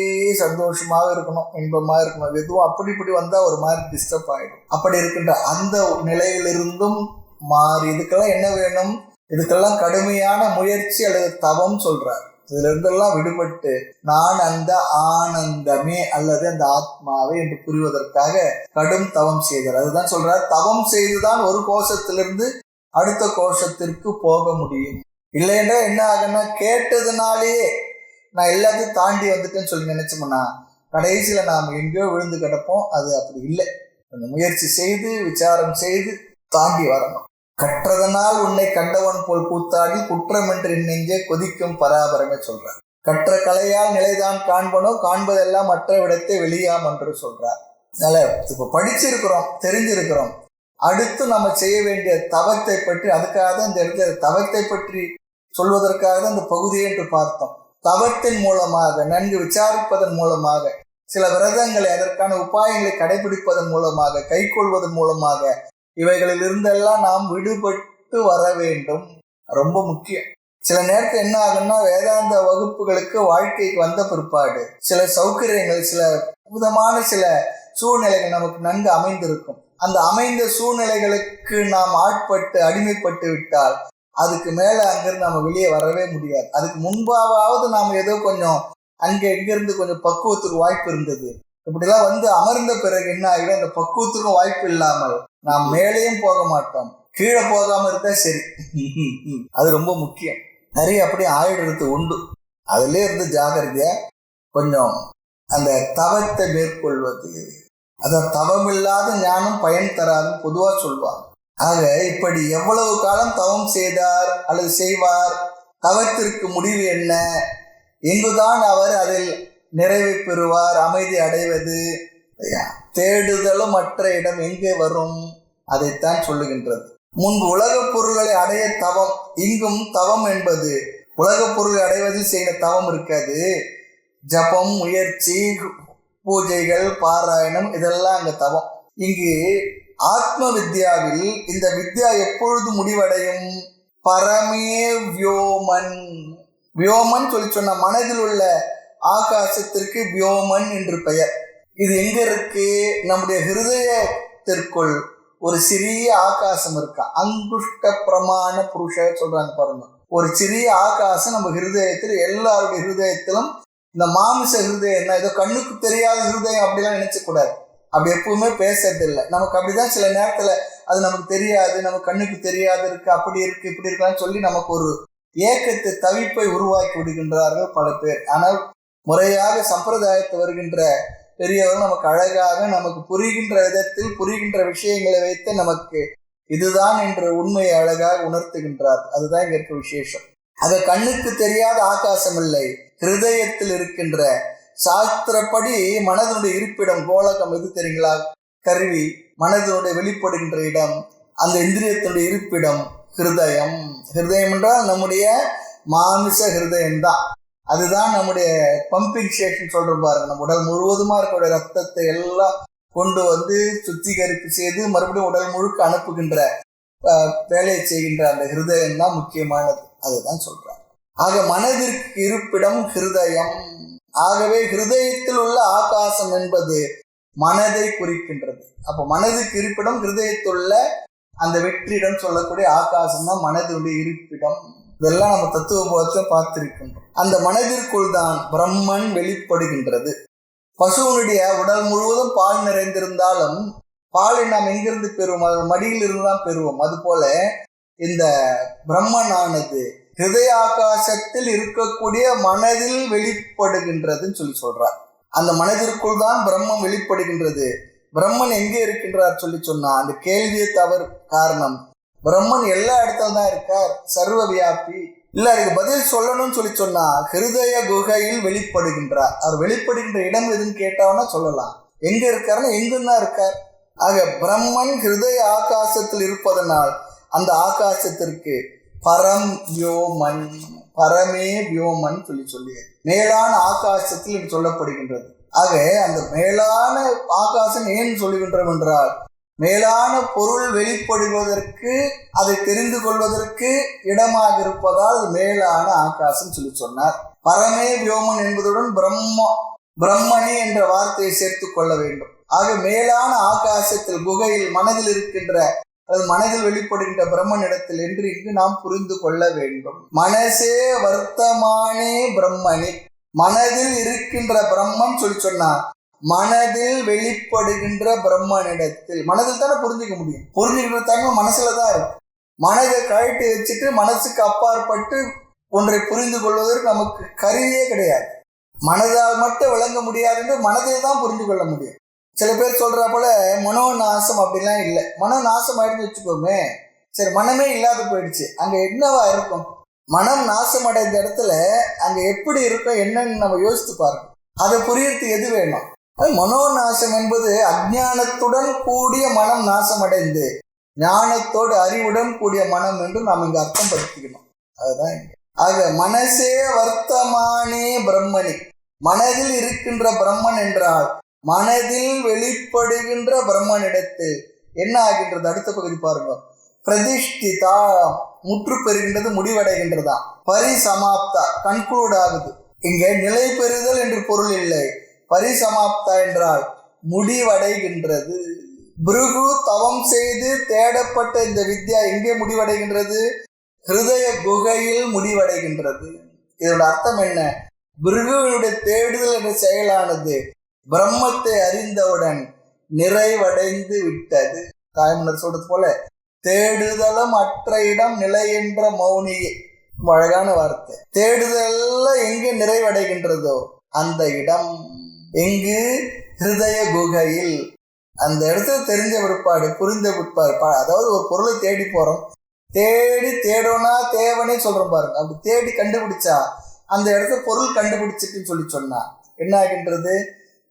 சந்தோஷமாக இருக்கணும், இன்பமாக இருக்கணும். எதுவும் அப்படி இப்படி வந்தா ஒரு மாதிரி டிஸ்டர்ப் ஆகிடும். அப்படி இருக்கின்ற அந்த நிலையிலிருந்தும் மாறி இதுக்கெல்லாம் என்ன வேணும்? இதுக்கெல்லாம் கடுமையான முயற்சி அல்லது தவம் சொல்றார். இதுல இருந்தெல்லாம் விடுபட்டு நான் அந்த ஆனந்தமே அல்லது அந்த ஆத்மாவை என்று புரிவதற்காக கடும் தவம் செய்தார். அதுதான் சொல்றார், தவம் செய்துதான் ஒரு கோஷத்திலிருந்து அடுத்த கோஷத்திற்கு போக முடியும். இல்லைன்னா என்ன ஆகுன்னா, கேட்டதுனாலேயே நான் எல்லாத்தையும் தாண்டி வந்துட்டேன்னு சொல்லி நினைச்சோம்னா கடைசியில நாம் எங்கேயோ விழுந்து கிடப்போம். அது அப்படி இல்லை. முயற்சி செய்து விசாரம் செய்து தாண்டி வரணும். கற்றதனால் உன்னை கண்டவன் போல் கூத்தாடி குற்றமென்று நெஞ்சே கொதிக்கும் பராபரமே சொல்றார். கற்ற கலையால் நிலைதான் காண்பனோ காண்பதெல்லாம் மற்ற விடத்தை வெளியாம் என்று சொல்றார். அதனால இப்ப படிச்சிருக்கிறோம், தெரிஞ்சிருக்கிறோம். அடுத்து நம்ம செய்ய வேண்டிய தவத்தை பற்றி, அதுக்காக தான் இந்த இடத்துல தவத்தை பற்றி சொல்வதற்காக தான் இந்த பகுதியை என்று பார்த்தோம். தவத்தின் மூலமாக, நன்கு விசாரிப்பதன் மூலமாக, சில விரதங்களை அதற்கான உபாயங்களை கடைபிடிப்பதன் மூலமாக, கை கொள்வதன் மூலமாக இவைகளில் இருந்தெல்லாம் நாம் விடுபட்டு வர வேண்டும். ரொம்ப முக்கியம். சில நேரத்தில் என்ன ஆகுன்னா, வேதாந்த வகுப்புகளுக்கு வாழ்க்கைக்கு வந்த பிற்பாடு சில சௌகரியங்கள், சில அற்புதமான சில சூழ்நிலைகள் நமக்கு நன்கு அமைந்திருக்கும். அந்த அமைந்த சூழ்நிலைகளுக்கு நாம் ஆட்பட்டு அடிமைப்பட்டு விட்டால் அதுக்கு மேல அங்கிருந்து நம்ம வெளியே வரவே முடியாது. அதுக்கு முன்பாவது நாம் ஏதோ கொஞ்சம் அங்கே இங்கிருந்து கொஞ்சம் பக்குவத்துக்கு வாய்ப்பு இருந்தது. இப்படிலாம் வந்து அமர்ந்த பிறகு என்ன ஆகிடும், அந்த பக்குவத்துக்கும் வாய்ப்பு இல்லாமல் நாம் மேலேயும் போக மாட்டோம், கீழே போகாம இருந்தா சரி. அது ரொம்ப முக்கியம். நிறைய அப்படி ஆயிடுறது உண்டு. அதுல இருந்து ஜாகிரதையா கொஞ்சம் அந்த தவத்தை மேற்கொள்வது. அதான் தவமில்லாத ஞானம் பயன் தராதுன்னு பொதுவா சொல்வார். ஆக இப்படி எவ்வளவு காலம் தவம் செய்தார் அல்லது செய்வார், தவத்திற்கு முடிவு என்ன, எங்குதான் அவர் அதில் நிறைவை பெறுவார், அமைதி அடைவது, தேடுதலும் மற்ற இடம் எங்கே வரும், அதைத்தான் சொல்லுகின்றது. முன்பு உலகப் பொருள்களை அடைய தவம், இங்கும் தவம் என்பது உலகப் பொருளை அடைவதில் செய்த தவம் இருக்காது. ஜபம், முயற்சி, பூஜைகள், பாராயணம், இதெல்லாம் அங்க தவம். இங்கு ஆத்ம வித்யாவில் இந்த வித்யா எப்பொழுது முடிவடையும்? பரமே வியோமன். வியோமன் சொல்லி சொன்ன மனதில் உள்ள ஆகாசத்திற்கு வியோமன் என்று பெயர். இது எங்க இருக்கு? நம்முடைய ஹிருதயத்திற்குள் ஒரு சிறிய ஆகாசம் இருக்கா. அங்குஷ்ட பிரமாண புருஷ சொல்றாங்க பாருங்க. ஒரு சிறிய ஆகாசம் நம்ம ஹிருதயத்தில், எல்லாருடைய ஹிருதயத்திலும். இந்த மாமிச ஹிருதயம் தான், ஏதோ கண்ணுக்கு தெரியாத ஹிருதயம் அப்படிலாம் நினைச்ச கூடாது. அப்படி எப்பவுமே பேசுறது இல்லை. நமக்கு அப்படிதான் சில நேரத்துல அது நமக்கு தெரியாது, நம்ம கண்ணுக்கு தெரியாது இருக்கு, அப்படி இருக்கு, இப்படி இருக்கான்னு சொல்லி நமக்கு ஒரு ஏக்கத்தை, தவிப்பை உருவாக்கி விடுகின்றார்கள் பல பேர். ஆனால் முறையாக சம்பிரதாயத்தை வருகின்ற பெரியவர்கள் நமக்கு அழகாக, நமக்கு புரிகின்ற விதத்தில், புரிகின்ற விஷயங்களை வைத்து நமக்கு இதுதான் என்ற உண்மையை அழகாக உணர்த்துகின்றார். அதுதான் இங்க இருக்க விசேஷம். அது கண்ணுக்கு தெரியாத ஆகாசம் இல்லை, ஹிருதயத்தில் இருக்கின்ற, சாஸ்திரப்படி மனதனுடைய இருப்பிடம் கோலகம் எது தெரியுங்களா? கருவி, மனதனுடைய வெளிப்படுகின்ற இடம், அந்த இந்திரியத்தினுடைய இருப்பிடம் ஹிருதயம். ஹிருதயம் என்றால் நம்முடைய மாமிச ஹிருதயம்தான். அதுதான் நம்முடைய பம்பிங் ஸ்டேஷன் சொல்ற பாருங்க. நம்ம உடல் முழுவதுமா இருக்கக்கூடிய ரத்தத்தை எல்லாம் கொண்டு வந்து சுத்திகரிப்பு செய்து மறுபடியும் உடல் முழுக்க அனுப்புகின்ற வேலையை செய்கின்ற அந்த ஹிருதயம் தான் முக்கியமானது. அதுதான் சொல்றாங்க. ஆக மனதிற்கு இருப்பிடம் ஹிருதயம். ஆகவே ஹிருதயத்தில் உள்ள ஆகாசம் என்பது மனதை குறிக்கின்றது. அப்போ மனதுக்கு இருப்பிடம் ஹிருதயத்தில் உள்ள அந்த வெற்றிடம் சொல்லக்கூடிய ஆகாசம் தான் மனதுடைய இருப்பிடம். இதெல்லாம் நம்ம தத்துவ போதத்தை பார்த்திருக்கின்றோம். அந்த மனதிற்குள் தான் பிரம்மன் வெளிப்படுகின்றது. பசுவனுடைய உடல் முழுவதும் பால் நிறைந்திருந்தாலும் பாலை நாம் எங்கிருந்து பெறுவோம்? அது மடியில் இருந்து தான் பெறுவோம். அதுபோல இந்த பிரம்மனானது ஹிருதய ஆகாசத்தில் இருக்கக்கூடிய மனதில் வெளிப்படுகின்றதுன்னு சொல்றார். அந்த மனதிற்குள் தான் பிரம்மம் வெளிப்படுகின்றது. பிரம்மன் எங்கே இருக்கின்றார் சொல்லி சொன்னா அந்த கேள்வியை தவறு. காரணம், பிரம்மன் எல்லா இடத்துல தான் இருக்கார், சர்வ வியாபி. இல்ல, அதுக்கு பதில் சொல்லணும்னு சொல்லி சொன்னா ஹிருதய குகையில் வெளிப்படுகின்றார். அவர் வெளிப்படுகின்ற இடம் எதுன்னு கேட்டவனா சொல்லலாம். எங்க இருக்காருன்னா எங்கும் தான் இருக்கார். ஆக பிரம்மன் ஹிருதய ஆகாசத்தில் இருப்பதனால் அந்த ஆகாசத்திற்கு பரம் வியோமன், பரமே வியோமன் சொல்லி மேலான ஆகாசத்தில் சொல்லப்படுகின்றது. ஆக அந்த மேலான ஆகாசம் ஏன் சொல்லுகின்றோம் என்றால், மேலான பொருள் வெளிப்படுவதற்கு, அதை தெரிந்து கொள்வதற்கு இடமாக இருப்பதால் மேலான ஆகாசம் சொல்லி சொன்னார். பரமே வியோமன் என்பதுடன் பிரம்மணி என்ற வார்த்தையை சேர்த்து கொள்ள வேண்டும். ஆக மேலான ஆகாசத்தில் குகையில் மனதில் இருக்கின்ற, அது மனதில் வெளிப்படுகின்ற பிரம்மனிடத்தில் என்று இங்கு நாம் புரிந்து கொள்ள வேண்டும். மனசே வர்த்தமானே பிரம்மணி, மனதில் இருக்கின்ற பிரம்மன் சொல்லி சொன்னார். மனதில் வெளிப்படுகின்ற பிரம்மனிடத்தில், மனதில் தானே புரிஞ்சுக்க முடியும். புரிஞ்சுக்கிற தன்மை மனசுல தான் இருக்கு. மனதை கழட்டி வச்சுட்டு மனசுக்கு அப்பாற்பட்டு ஒன்றை புரிந்து கொள்வதற்கு நமக்கு கருவியே கிடையாது. மனதால் மட்டும் விளங்க முடியாது என்று மனதை தான் புரிந்து கொள்ள முடியும். சில பேர் சொல்றா போல மனோநாசம் அப்படிலாம் இல்லை. மனோநாசம் ஆயிடுன்னு வச்சுக்கோமே, சரி மனமே இல்லாத போயிடுச்சு, அங்க என்னவா இருக்கும்? மனம் நாசம் அடைந்த இடத்துல அங்க எப்படி இருக்கும் என்னன்னு நம்ம யோசித்து பாருங்க. அதை புரியறதுக்கு எது வேணும்? மனோநாசம் என்பது அஞ்ஞானத்துடன் கூடிய மனம் நாசமடைந்து ஞானத்தோடு அறிவுடன் கூடிய மனம் என்று நாம் இங்க அர்த்தம் படுத்திக்கணும். அதுதான் ஆக மனசே வர்த்தமானே பிரம்மணி, மனதில் இருக்கின்ற பிரம்மன் என்றால் மனதில் வெளிப்படுகின்ற பிரம்மனிடத்தில் என்ன ஆகின்றது? அடுத்த பகுதி பாருங்க. பிரதிஷ்டிதா முற்று பெறுகின்றது, முடிவடைகின்றதா. பரிசமாப்தா கன்க்ளூட் ஆகுது. இங்க நிலை பெறுதல் என்று பொருள் இல்லை. பரிசமாப்தா என்றால் முடிவடைகின்றது. பிருகு தவம் செய்து தேடப்பட்ட இந்த வித்யா எங்கே முடிவடைகின்றது? ஹிருதய குகையில் முடிவடைகின்றது. இதோட அர்த்தம் என்ன? பிருகுவினுடைய தேடுதல் என்ற செயலானது பிரம்மத்தை அறிந்தவுடன் நிறைவடைந்து விட்டது. தாய்மன்னர் சொல்றது போல தேடுதலும் அற்ற இடம் நிலை என்ற மௌனியே. அழகான வார்த்தை. தேடுதல் எங்கு நிறைவடைகின்றதோ அந்த இடம் எங்கு? ஹிருதய குகையில். அந்த இடத்துல தெரிஞ்ச பிற்பாடு, புரிந்த பிற்பாடு, அதாவது ஒரு பொருளை தேடி போறோம், தேடி தேடோனா தேவனே சொல்றோம் பாருங்க. அப்படி தேடி கண்டுபிடிச்சா அந்த இடத்துல பொருள் கண்டுபிடிச்சிட்டுன்னு சொன்னா என்ன ஆகின்றது?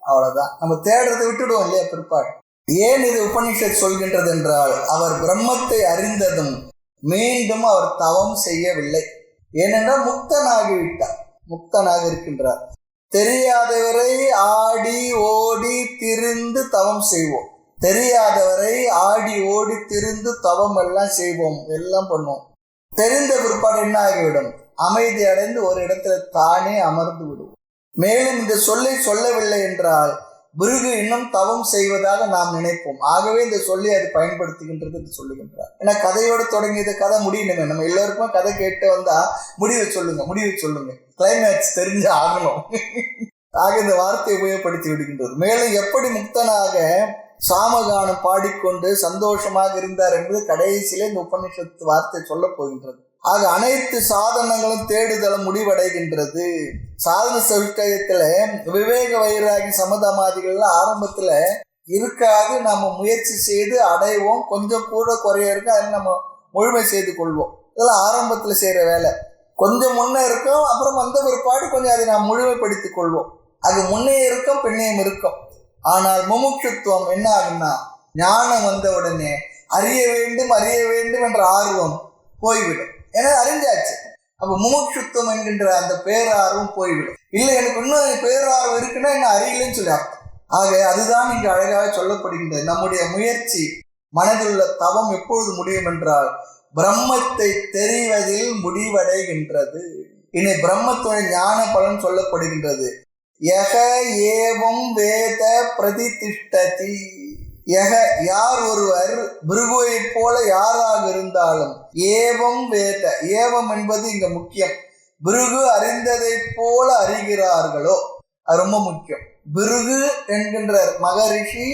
அவ்வளவுதான். நம்ம தேடுறதை விட்டுடுவோம் இல்லையா பிற்பாடு. ஏன் இது உபனிஷத் சொல்கின்றது என்றால், அவர் பிரம்மத்தை அறிந்ததும் மீண்டும் அவர் தவம் செய்யவில்லை. ஏனென்றால் முக்தனாகிவிட்டார், முக்தனாக இருக்கின்றார். தெரியாதவரை ஆடி ஓடி திரிந்து தவம் செய்வோம், தெரியாதவரை ஆடி ஓடி திரிந்து தவம் எல்லாம் செய்வோம், எல்லாம் பண்ணுவோம். தெரிந்த பிற்பாடு என்ன ஆகிவிடும்? அமைதி அடைந்து ஒரு இடத்துல தானே அமர்ந்து விடுவோம். மேலும் இந்த சொல்லை சொல்லவில்லை என்றால் பிருகு இன்னும் தவம் செய்வதாக நாம் நினைப்போம். ஆகவே இந்த சொல்லி அது பயன்படுத்துகின்றது என்று சொல்லுகின்றார். ஏன்னா கதையோடு தொடங்கியது, கதை முடியணுமே. நம்ம எல்லோருக்கும் கதை கேட்டு வந்தா முடிவை சொல்லுங்க, முடிவை சொல்லுங்க, கிளைமேக்ஸ் தெரிஞ்சு ஆகணும். ஆக இந்த வார்த்தையை உபயோகப்படுத்தி விடுகின்றது. மேலும் எப்படி முக்தனாக சாமகானம் பாடிக்கொண்டு சந்தோஷமாக இருந்தார் என்பது கடைசியிலே இந்த உபனிஷத்து வார்த்தை சொல்ல போகின்றது. ஆக அனைத்து சாதனங்களும் தேடுதலும் முடிவடைகின்றது. சாதன சவிஷ்டயத்துல விவேக வைராகி சமதமாதிகள்லாம் ஆரம்பத்துல இருக்காது. நம்ம முயற்சி செய்து அடைவோம், கொஞ்சம் கூட குறைய இருக்கு, அதை நம்ம முழுமை செய்து கொள்வோம். இதெல்லாம் ஆரம்பத்துல செய்யற வேலை. கொஞ்சம் முன்னே இருக்கும், அப்புறம் வந்த பிற்பாடு கொஞ்சம் அதை நாம் முழுமைப்படுத்திக் கொள்வோம். அது முன்னே இருக்கும், பின்னையும் இருக்கும். ஆனால் முமுட்சுத்துவம் என்ன ஆகுன்னா, ஞானம் வந்த உடனே அறிய வேண்டும் அறிய வேண்டும் என்ற ஆர்வம் போய்விடும். ஏன்னா அறிஞ்சாச்சு. அப்போ முமுட்சுத்துவம் என்கின்ற அந்த பேரார்வம் போய்விடும். இல்லை எனக்கு இன்னும் பேரார்வம் இருக்குன்னா என்ன அறியலன்னு சொல்லி அர்த்தம். ஆக அதுதான் இங்கு அழகாக சொல்லப்படுகின்றது. நம்முடைய முயற்சி, மனதிலுள்ள தவம் எப்பொழுது முடியும் என்றால் பிரம்மத்தை தெரிவதில் முடிவடைகின்றது. இனி பிரம்மத்துடைய ஞான பலன் சொல்லப்படுகின்றது. யக ஏவம் வேத பிரதிதிஷ்டதி. யக யார் ஒருவர் பிருகுவை போல யாராக இருந்தாலும், ஏவம் வேத, ஏவம் என்பது இங்க முக்கியம். பிருகு அறிந்ததை போல அறிகிறார்களோ, அது ரொம்ப முக்கியம். பிருகு என்கின்ற மகரிஷி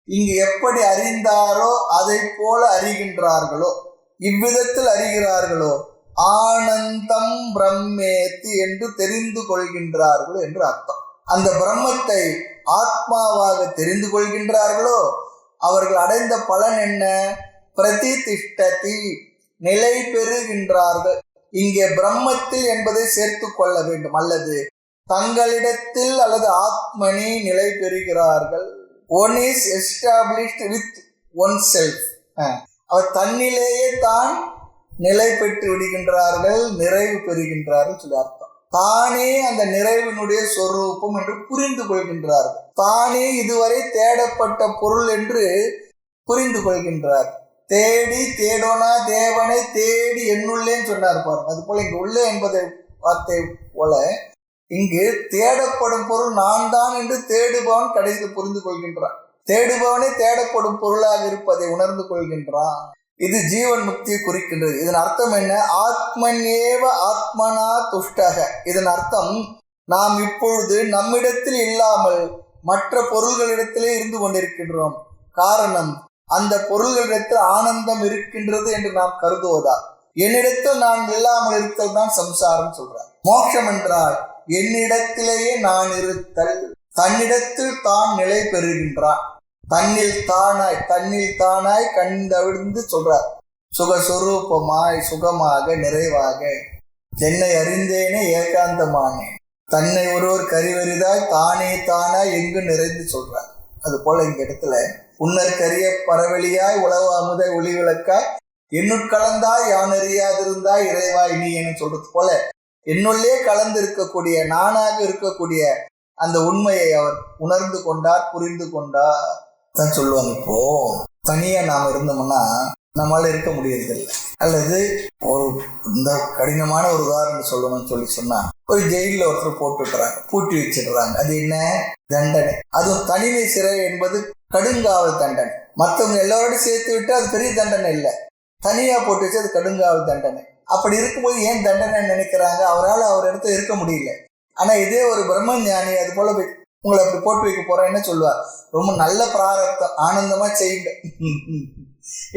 இங்கு எப்படி அறிந்தாரோ அதை போல அறிகின்றார்களோ, இவ்விதத்தில் அறிகிறார்களோ, ஆனந்தம் பிரம்மேதி என்று தெரிந்து கொள்கின்றார்களோ என்று அர்த்தம். அந்த பிரம்மத்தை ஆத்மாவாக தெரிந்து கொள்கின்றார்களோ அவர்கள் அடைந்த பலன் என்ன? பிரதிதிஷ்டதி, நிலை பெறுகின்றார்கள். இங்கே பிரம்மத்தில் என்பதை சேர்த்து கொள்ள வேண்டும், அல்லது தங்களிடத்தில் அல்லது ஆத்மனி நிலை பெறுகிறார்கள். One is established with one self. அவர் தன்னிலேயே தான் நிலை பெற்று விடுகின்றார்கள், நிறைவு பெறுகின்றார்கள் சொல்லி அர்த்தம். தானே அந்த நிறைவினுடைய சொரூபம் என்று புரிந்து கொள்கின்றார்கள். தானே இதுவரை தேடப்பட்ட பொருள் என்று புரிந்து கொள்கின்றார். தேடி தேடோனா தேவனை தேடி என்னுள்ளேன்னு சொன்னார் பாருங்க. அது போல இங்கு உள்ளே என்பதை வார்த்தை போல இங்கு தேடப்படும் பொருள் நான் தான் என்று தேடுபவன் கடைசியில் புரிந்து கொள்கின்றான். தேடுபவனே தேடப்படும் பொருளாக இருப்பதை உணர்ந்து கொள்கின்றான். இது ஜீவன் முக்தியை குறிக்கின்றது. இதன் அர்த்தம் என்ன? ஆத்மன்யேவ ஆத்மனா துஷ்டக. இதன் அர்த்தம், நாம் இப்பொழுது நம்மிடத்தில் இல்லாமல் மற்ற பொருள்களிடத்திலே இருந்து கொண்டிருக்கின்றோம். காரணம், அந்த பொருள்களிடத்தில் ஆனந்தம் இருக்கின்றது என்று நாம் கருதுவதா? என்னிடத்தில் நான் இல்லாமல் இருத்தல் தான் சம்சாரம் சொல்றார். மோட்சம் என்றால் என்னிடத்திலேயே நான் இருத்தல், தன்னிடத்தில் தான் நிலை பெறுகின்றான். தன்னில் தானாய் கண்டவிழ்ந்து சொல்றார். சுகஸ்வரூபமாய் சுகமாக நிறைவாக என்னை அறிந்தேனே ஏகாந்தமானேன், தன்னை ஒருவர் கரிவரிதாய் தானே தானாய் எங்கு நிறைந்து சொல்றார். அது போல இந்த இடத்துல உன்னற்கரிய பரவெளியாய் உளவு அமுதை ஒளி விளக்காய் என்னுட்கலந்தாய் யான் அறியாதிருந்தாய் இறைவாய் நீ என்று சொல்றது போல என்னுள்ளே கலந்து இருக்கக்கூடிய நானாக இருக்கக்கூடிய அந்த உண்மையை அவர் உணர்ந்து கொண்டார், புரிந்து கொண்டார் தான் சொல்லுவாங்க. இப்போ தனியா நாம இருந்தோம்னா நம்மளால இருக்க முடியறதில்லை. அல்லது ஒரு இந்த கடினமான ஒரு உதாரணம் சொல்லணும்னு சொன்னா, ஒரு ஜெயில ஒருத்தர் போட்டுடுறாங்க, பூட்டி வச்சிடுறாங்க. அது என்ன தண்டனை? அதுவும் தனிமை சிறை என்பது கடுங்காவல் தண்டனை. மற்றவங்க எல்லாரோடும் சேர்த்து விட்டு அது பெரிய தண்டனை இல்லை, தனியா போட்டு வச்சு அது கடுங்காவல் தண்டனை. அப்படி இருக்கும்போது ஏன் தண்டனை நினைக்கிறாங்க? அவரால் அவர் இடத்துல இருக்க முடியல. ஆனா இதே ஒரு பிரம்ம ஞானி அது போல உங்களை அப்படி போட்டு வைக்க போற என்ன சொல்லுவார்? ரொம்ப நல்ல பிராரப்தம், ஆனந்தமா செய்யுங்க.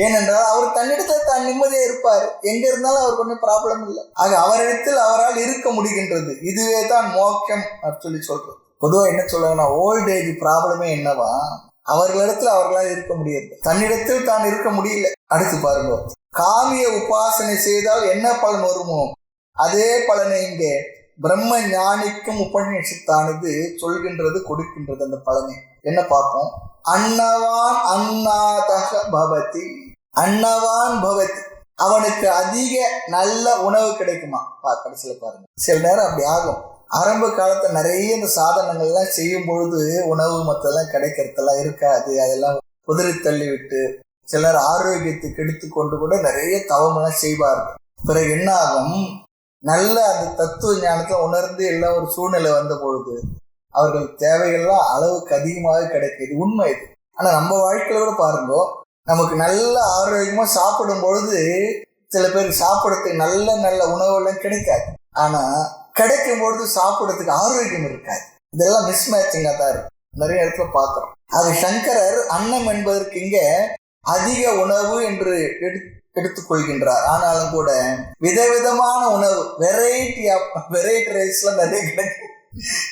ஏனென்றால் அவர் தன்னிடத்துல தான் நிம்மதியா இருப்பார், எங்க இருந்தாலும் அவருக்கு ஒன்றும் ப்ராப்ளம் இல்லை. ஆக அவரிடத்தில் அவரால் இருக்க முடிகின்றது. இதுவே தான் மோட்சம் அப்படின்னு சொல்றது. பொதுவாக என்ன சொல்லுவாங்கன்னா, ஓல்ட் ஏஜ் ப்ராப்ளமே என்னவா, அவர்களிடத்துல அவர்களால் இருக்க முடியாது, தன்னிடத்தில் தான் இருக்க முடியல. அடுத்து பாருங்க, காமிய உபாசனை செய்தால் என்ன பலன் வருமோ அதே பலனை இங்கே பிரம்ம ஞானிக்கும் உபநிஷத்தானது சொல்கின்றது, கொடுக்கின்றது. அந்த பலனை என்ன பார்ப்போம்? அன்னவான் அன்னாதக பவதி, அன்னவான் பவதி, அவனுக்கு அதிக நல்ல உணவு கிடைக்குமா? கடைசியில் பாருங்க, சில நேரம் அப்படி ஆகும். ஆரம்ப காலத்துல நிறைய இந்த சாதனங்கள்லாம் செய்யும் பொழுது உணவு மற்றெல்லாம் கிடைக்கிறதெல்லாம் இருக்காது, அதெல்லாம் குதிரை தள்ளி விட்டு சிலர் ஆரோக்கியத்துக்கு எடுத்து கொண்டு கூட நிறைய தவமெல்லாம் செய்வார்கள். பிறகு என்ன ஆகும்? நல்ல அந்த தத்துவ ஞானத்தை உணர்ந்து எல்லாம் ஒரு சூழ்நிலை வந்த பொழுது அவர்கள் தேவைகள்லாம் அளவுக்கு அதிகமாக கிடைக்குது. உண்மை இது. ஆனா நம்ம வாழ்க்கையில கூட பாருங்க, நமக்கு நல்ல ஆரோக்கியமா சாப்பிடும் பொழுது சில பேர் சாப்பிடறதுக்கு நல்ல நல்ல உணவுலாம் கிடைக்காது, ஆனா கிடைக்கும் பொழுது சாப்பிடறதுக்கு ஆரோக்கியம் இருக்காது. இதெல்லாம் மிஸ்மேட்சிங்கா தான் இருக்கும், நிறைய இடத்துல பார்க்கிறோம். அது சங்கரர் அன்னம் என்பதற்கு இங்க அதிக உணவு என்று எடுத்துக்கொள்கின்றார். ஆனாலும் கூட விதவிதமான உணவு, வெரைட்டி ரைஸ்லாம் நிறைய கிடைக்கும்,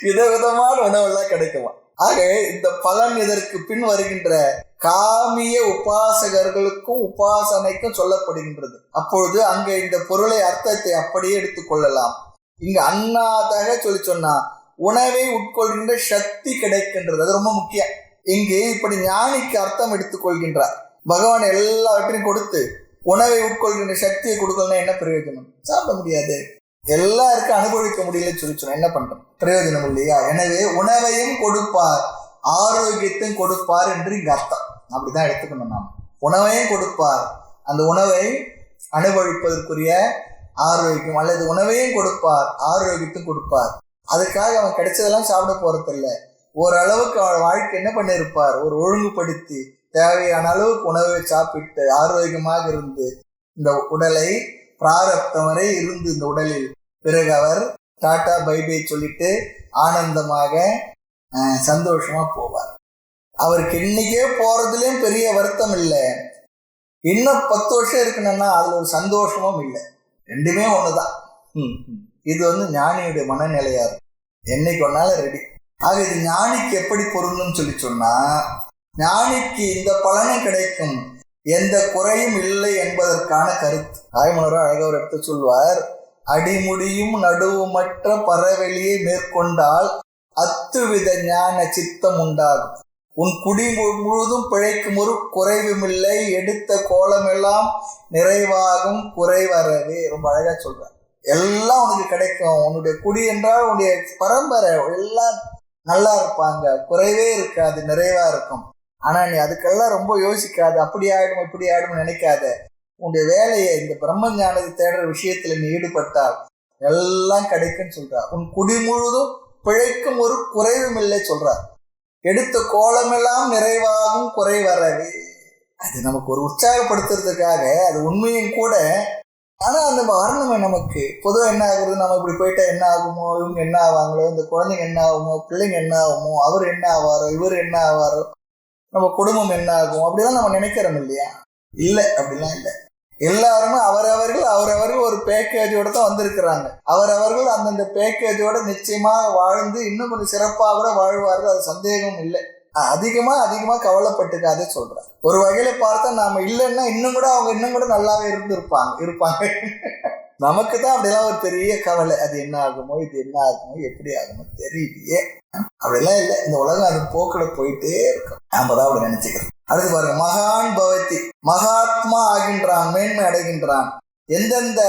விதவிதமான உணவெல்லாம் கிடைக்குமா. ஆக இந்த பலன் இதற்கு பின் வருகின்ற காமிய உபாசகர்களுக்கும் உபாசனைக்கும் சொல்லப்படுகின்றது. அப்பொழுது அங்க இந்த பொருளை அர்த்தத்தை அப்படியே எடுத்துக்கொள்ளலாம். இங்க அன்னாதாக சொன்னா உணவை உட்கொள்கின்ற சக்தி கிடைக்கின்றது, அது ரொம்ப முக்கியம். இங்கே இப்படி ஞானிக்கு அர்த்தம் எடுத்துக்கொள்கின்றார். பகவான் எல்லாவற்றையும் கொடுத்து உணவை உட்கொள்கின்ற சக்தியை கொடுக்கலன்னா என்ன பிரயோஜனம்? சாப்பிட முடியாது, எல்லாருக்கும் அனுபவிக்க முடியலன்னு சொன்னா என்ன பண்றோம்? பிரயோஜனம் இல்லையா? எனவே உணவையும் கொடுப்பார், ஆரோக்கியத்தையும் கொடுப்பார் என்று இங்க அர்த்தம். அப்படிதான் எடுத்துக்கணும். நாம் உணவையும் கொடுப்பார், அந்த உணவை அனுபவிப்பதற்குரிய ஆரோக்கியம், அல்லது உணவையும் கொடுப்பார் ஆரோக்கியத்தையும் கொடுப்பார். அதுக்காக அவன் கிடைச்சதெல்லாம் சாப்பிட போறதில்ல, ஓரளவுக்கு அவன் வாழ்க்கை என்ன பண்ணியிருப்பார், ஒரு ஒழுங்குபடுத்தி தேவையான அளவுக்கு உணவை சாப்பிட்டு ஆரோக்கியமாக இருந்து இந்த உடலை பிராரப்தம் வரை இருந்து இந்த உடலில் பிறகு அவர் டாட்டா பைபை சொல்லிட்டு ஆனந்தமாக சந்தோஷமா போவார். அவருக்கு இன்னைக்கே போறதுலயும் பெரிய வருத்தம் இல்லை, இன்னும் 10 வருஷம் இருக்கணும்னா அதுல ஒரு சந்தோஷமும் இல்லை, ரெண்டுமே ஒண்ணுதான். இது ஞானியுடைய மனநிலையா இருக்கும், என்னைக்கு ஒன்னாலும் ரெடி. ஆக இது ஞானிக்கு எப்படி பொருந்தும்னு சொன்னா, ஞானிக்கு இந்த பலனும் கிடைக்கும், எந்த குறையும் இல்லை என்பதற்கான கருத்து. ஆய்மலர் அழகா ஒரு இடத்த சொல்வார், அடிமுடியும் நடுவுமற்ற பரவெளியை மேற்கொண்டால் அத்துவித ஞான சித்தம் உண்டாகும், உன் குடி முழுதும் பிழைக்கும் ஒரு குறைவுமில்லை, எடுத்த கோலமெல்லாம் நிறைவாகும் குறைவரவே. ரொம்ப அழகா சொல்றார். எல்லாம் உனக்கு கிடைக்கும், உன்னுடைய குடி என்றால் உன்னுடைய பரம்பரை எல்லாம் நல்லா இருப்பாங்க, குறைவே இருக்காது, நிறைவா இருக்கும். ஆனா நீ அதுக்கெல்லாம் ரொம்ப யோசிக்காது, அப்படி ஆயிடும் இப்படி ஆயிடும் நினைக்காத, உன்னுடைய வேலையை இந்த பிரம்ம ஞானத்தை தேடுற விஷயத்துல நீ ஈடுபட்டால் எல்லாம் கிடைக்குன்னு சொல்றார். உன் குடி முழுதும் பிழைக்கும் ஒரு குறைவும் இல்லை சொல்றார். எடுத்த கோலமெல்லாம் நிறைவாகும் குறை வரவே. அது நமக்கு ஒரு உற்சாகப்படுத்துறதுக்காக, அது உண்மையும் கூட. ஆனா அந்த வரணுமே நமக்கு. பொதுவாக என்ன ஆகுறது, நம்ம இப்படி போயிட்டா என்ன ஆகுமோ, இவங்க என்ன ஆவாங்களோ, இந்த குழந்தைங்க என்ன ஆகுமோ, பிள்ளைங்க என்ன ஆகுமோ, அவர் என்ன ஆவாரோ, இவர் என்ன ஆவாரோ, நம்ம குடும்பம் என்ன ஆகும், அப்படிலாம் நம்ம நினைக்கிறோம் இல்லையா? இல்லை, அப்படிலாம் இல்லை. எல்லாருமே அவரவர்கள் ஒரு பேக்கேஜோட தான் வந்திருக்கிறாங்க. அவரவர்கள் அந்தந்த பேக்கேஜோட நிச்சயமாக வாழ்ந்து இன்னும் கொஞ்சம் சிறப்பாக கூட வாழ்வார்கள், அது சந்தேகம் இல்லை. அதிகமா கவலைப்பட்டுக்காதே சொல்றாரு. ஒரு வகையில பார்த்தா நாம இல்லைன்னா இன்னும் கூட அவங்க இன்னும் கூட நல்லாவே இருப்பாங்க. நமக்கு தான் அப்படிலாம் ஒரு பெரிய கவலை, அது என்ன ஆகுமோ, இது என்ன ஆகுமோ, எப்படி ஆகுமோ தெரியலையே. அப்படிலாம் இல்லை, இந்த உலகம் அது போக்குல போயிட்டே இருக்கும். நாம தான் அப்படி நினைச்சுக்கிறோம். அடுத்து பாருங்க, மகான் பவதி, மகாத்மா ஆகின்றான், மேன்மை அடைகின்றான். எந்தெந்த